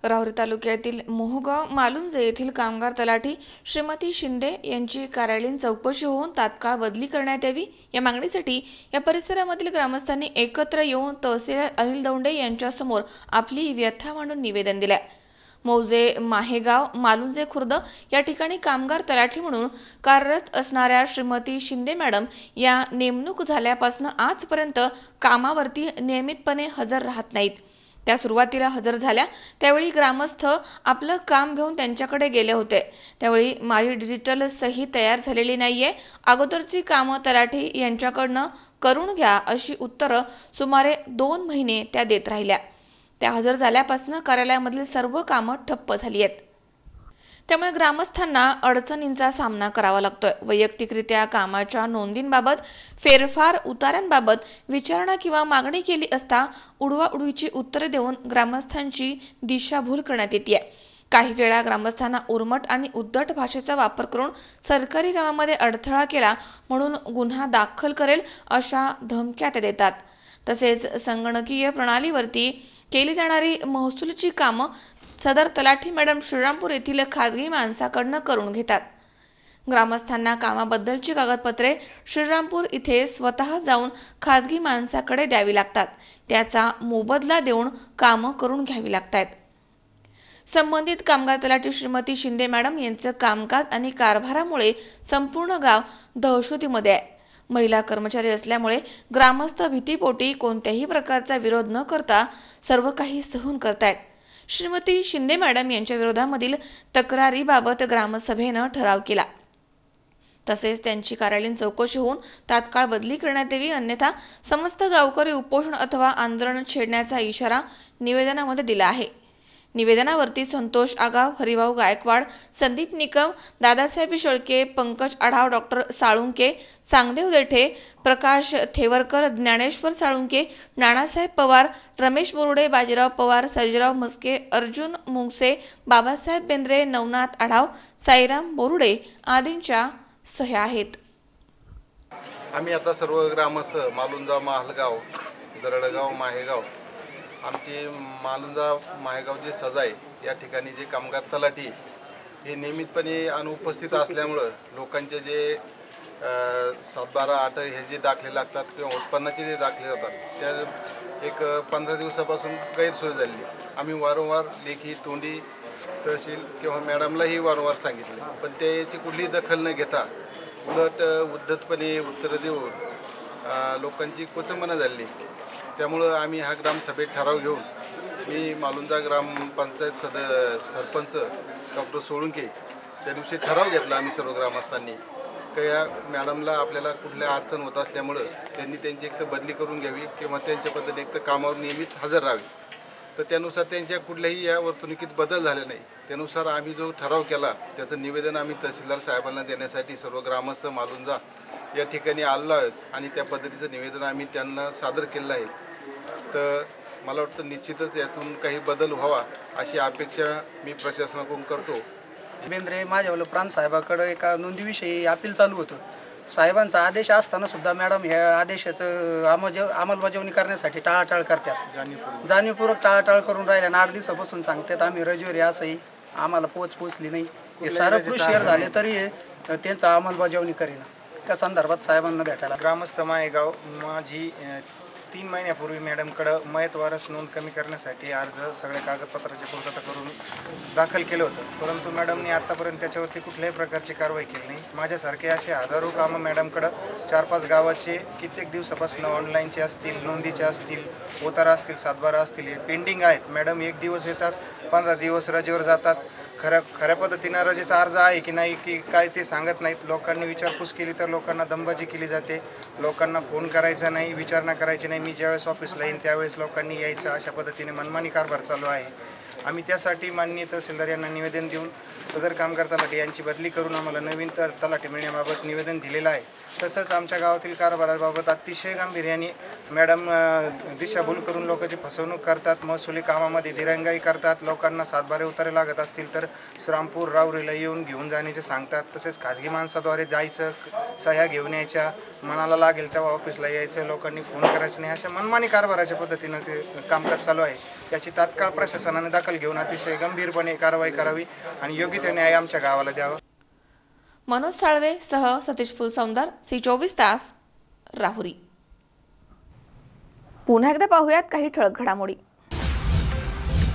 A: राहुरी तालुक्यातील मोहगाव मालुंजे येथील कामगार तलाठी श्रीमती शिंदे यांची कार्यालयीन चौकशी होऊन तात्काळ बदली करण्यात यावी या मागणीसाठी या परिसरामधील ग्रामस्थांनी एकत्र येऊन तहसीलदार अनिल दौंडे यांच्यासमोर आपली व्यथा मांडून निवेदन दिले. मौजे माहेगाव मालुंजे खुर्द या ठिकाणी कामगार तलाठी म्हणून कार्यरत असणाऱ्या श्रीमती शिंदे मॅडम या नेमणूक झाल्यापासून आजपर्यंत कामावरती नियमितपणे हजर राहत नाहीत. त्या सुरुवातीला हजर झाल्या त्यावेळी ग्रामस्थ आपलं काम घेऊन त्यांच्याकडे गेले होते. त्यावेळी माझी डिजिटल सही तयार झालेली नाहीये, अगोदरची कामं तलाठी यांच्याकडनं करून घ्या अशी उत्तरं सुमारे 2 महिने त्या देत राहिल्या. त्या हजर झाल्यापासून कार्यालयामधील सर्व कामं ठप्प झाली आहेत. त्यामुळे ग्रामस्थांना अडचणींचा सामना करावा लागतोय. वैयक्तिकरित्या कामाच्या नोंदींबाबत, फेरफार उतार्यांबाबत विचारणा किंवा मागणी केली असता उडवाउडवीची उत्तरे देऊन ग्रामस्थांची दिशाभूल करण्यात येते. काही वेळा ग्रामस्थांना उर्मट आणि उद्धट भाषेचा वापर करून सरकारी कामामध्ये अडथळा केला म्हणून गुन्हा दाखल करेल अशा धमक्या ते देतात. तसेच संगणकीय प्रणालीवरती केली जाणारी महसूलची कामं सदर तलाठी मॅडम श्रीरामपूर येथील खाजगी माणसाकडनं करून घेतात. ग्रामस्थांना कामाबद्दलची कागदपत्रे श्रीरामपूर इथे स्वतः जाऊन खाजगी माणसाकडे द्यावी लागतात. त्याचा मोबदला देऊन कामं करून घ्यावी लागतात. संबंधित कामगार तलाठी श्रीमती शिंदे मॅडम यांचं कामकाज आणि कारभारामुळे संपूर्ण गाव दहशतीमध्ये आहे. महिला कर्मचारी असल्यामुळे ग्रामस्थ भीतीपोटी कोणत्याही प्रकारचा विरोध न करता सर्व काही सहन करतायत. श्रीमती शिंदे मॅडम यांच्या विरोधामधील तक्रारीबाबत ग्रामसभेनं ठराव केला. तसेच त्यांची कार्यालयीन चौकशी होऊन तात्काळ बदली करण्यात यावी, अन्यथा समस्त गावकरी उपोषण अथवा आंदोलन छेडण्याचा इशारा निवेदनामध्ये दिला आहे. निवेदनावरती संतोष आगाव, हरिभाऊ गायकवाड, संदीप निकम, दादासाहेब शेळके, पंकज आढाव, डॉक्टर साळुंके, सांगदेव देठे, प्रकाश थेवरकर, ज्ञानेश्वर साळुंके, नानासाहेब पवार, रमेश बोरुडे, बाजीराव पवार, सर्जेराव मस्के, अर्जुन मुंगसे, बाबासाहेब बेंद्रे, नवनाथ आढाव, साईराम बोरुडे आदींच्या सह्या आहेत.
B: आम्ही आता सर्व ग्रामस्थ मालुंजा, माहलगाव, दरडगाव, माहेगाव, आमची मालुंजा माहेगावची सजाय या ठिकाणी जे कामगार तलाठी हे नियमितपणे अनुपस्थित असल्यामुळं लोकांचे जे 7-12-8 हे जे दाखले लागतात किंवा उत्पन्नाचे जे दाखले जातात त्या एक 15 दिवसापासून गैरसोय झाली. आम्ही वारंवार लेखी, तोंडी, तहसील किंवा मॅडमलाही वारंवार सांगितलं, पण त्याची कुठलीही दखल न घेता उलट उद्धटपणे उत्तरं देऊन लोकांची कोचंबना झाली. त्यामुळं आम्ही हा ग्रामसभेत ठराव घेऊन मी मालुंजा ग्रामपंचायत सरपंच डॉक्टर सोळुंके त्या दिवशी ठराव घेतला आम्ही सर्व ग्रामस्थांनी की या मॅडमला आपल्याला कुठल्या अडचण होत असल्यामुळं त्यांनी त्यांची एक तर बदली करून घ्यावी किंवा त्यांच्या पद्धतीने एक तर कामावर नियमित हजर राहावी. तर त्यानुसार त्यांच्या कुठल्याही या वर्तणुकीत बदल झाले नाही. त्यानुसार आम्ही जो ठराव केला त्याचं निवेदन आम्ही तहसीलदार साहेबांना देण्यासाठी सर्व ग्रामस्थ मालुंजा या ठिकाणी आलेलो आहोत आणि त्या पद्धतीचं निवेदन आम्ही त्यांना सादर केलं आहे. तर मला वाटतं निश्चितच यातून काही बदल व्हावा अशी अपेक्षा मी प्रशासनाकडून करतो.
R: बेंद्रे माझ्यावर प्रांत साहेबाकडे एका नोंदीविषयी अपील चालू होतं. साहेबांचा आदेश असताना सुद्धा मॅडम ह्या आदेशाचं अंमलबजावणी करण्यासाठी टाळाटाळ करतात. जाणीवपूर्वक टाळाटाळ करून राहिल्या. 8 दिवसापासून सांगतात आम्ही रविवारी असंही आम्हाला पोचली नाही. हे सारं प्रोसिजर झाले तरी त्यांचा अंमलबजावणी करेना. त्या संदर्भात साहेबांना भेटायला
S: ग्रामस्थ माहेगाव माझी 3 महिन्यापूर्वी मॅडमकडं मयत वारस नोंद कमी करण्यासाठी अर्ज सगळ्या कागदपत्राची पूर्तता करून दाखल केलं होतं, परंतु मॅडमने आत्तापर्यंत त्याच्यावरती कुठल्याही प्रकारची कारवाई केली नाही. माझ्यासारखे असे हजारो कामं मॅडमकडं 4-5 गावाचे कित्येक दिवसापासून ऑनलाईनचे असतील, नोंदीचे असतील, उतारा असतील, 7-12 असतील, हे पेंडिंग आहेत. मॅडम 1 दिवस येतात, 15 दिवस रजेवर जातात. खऱ्या पद्धतीनं रजेचा अर्ज आहे की नाही की काय ते सांगत नाहीत. लोकांनी विचारपूस केली तर लोकांना दमबाजी केली जाते. लोकांना फोन करायचा नाही, विचारणा करायची नाही. मी ज्यावेळेस ऑफिसला येईन त्यावेळेस लोकांनी यायचं, अशा पद्धतीने मनमानी कारभार चालू आहे. आम्ही त्यासाठी माननीय तहसीलदार यांना निवेदन देऊन सदर कामगार तलाठी यांची बदली करून आम्हाला नवीन तलाठी मिळण्याबाबत निवेदन दिलेलं आहे. तसंच आमच्या गावातील कारभाराबाबत अतिशय गांभीर्याने मॅडम दिशाभूल करून लोकांची फसवणूक करतात, महसुली कामामध्ये दिरंगाई करतात. लोकांना 7-12 उतारे लागत असतील तर श्रीरामपूर रावरीला येऊन घेऊन जाण्याचे सांगतात. तसेच खाजगी माणसाद्वारे जायचं, सह्या घेऊन यायच्या, मनाला लागेल तेव्हा ऑफिसला यायचं, लोकांनी फोन करायचं नाही, अशा मनमानी कारभाराच्या पद्धतीनं ते कामकाज चालू आहे. याची तात्काळ प्रशासनाने दखल घेऊन अतिशय गंभीरपणे कारवाई करावी आणि योग्य ते न्याय आमच्या गावाला द्यावा.
A: मनोज साळवे सह सतीश फुलसौंदर, C24 तास, राहुरी. पुन्हा एकदा पाहूयात काही ठळक घडामोडी.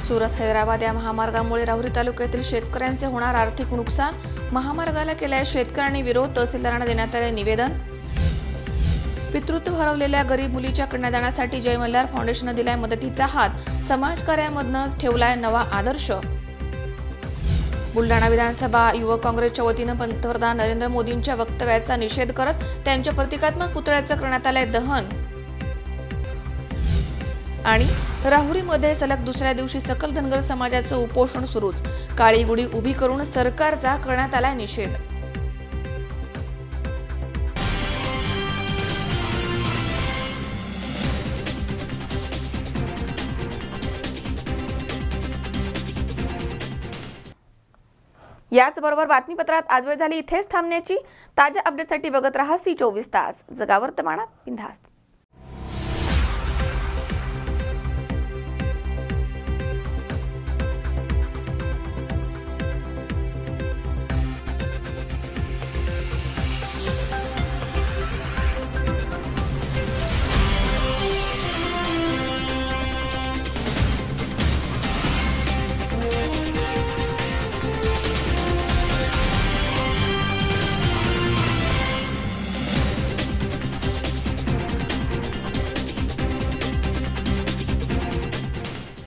A: सुरत हैदराबाद या महामार्गामुळे राहुरी तालुक्यातील शेतकऱ्यांचे होणार आर्थिक नुकसान, महामार्गाला केलाय शेतकऱ्यांनी विरोध, तहसीलदारांना देण्यात आले निवेदन. पितृत्व हरवलेल्या गरीब मुलीच्या कन्यादानासाठी जय मल्हार फाउंडेशनने दिलाय मदतीचा हात, समाजकार्यामधनं ठेवलाय नवा आदर्श. बुलढाणा विधानसभा युवक काँग्रेसच्या वतीनं पंतप्रधान नरेंद्र मोदींच्या वक्तव्याचा निषेध करत त्यांच्या प्रतिकात्मक पुतळ्याचं करण्यात आलंय दहन. आणि राहुरीमध्ये सलग दुसऱ्या दिवशी सकल धनगर समाजाचं उपोषण सुरूच, काळी गुढी उभी करून सरकारचा करण्यात आलाय निषेध. याचबरोबर बातमीपत्रात आज वेळ झाली इथेच थांबण्याची. ताज्या अपडेटसाठी बघत रहा C24 तास. जगा वर्तमानात बिनधास्त.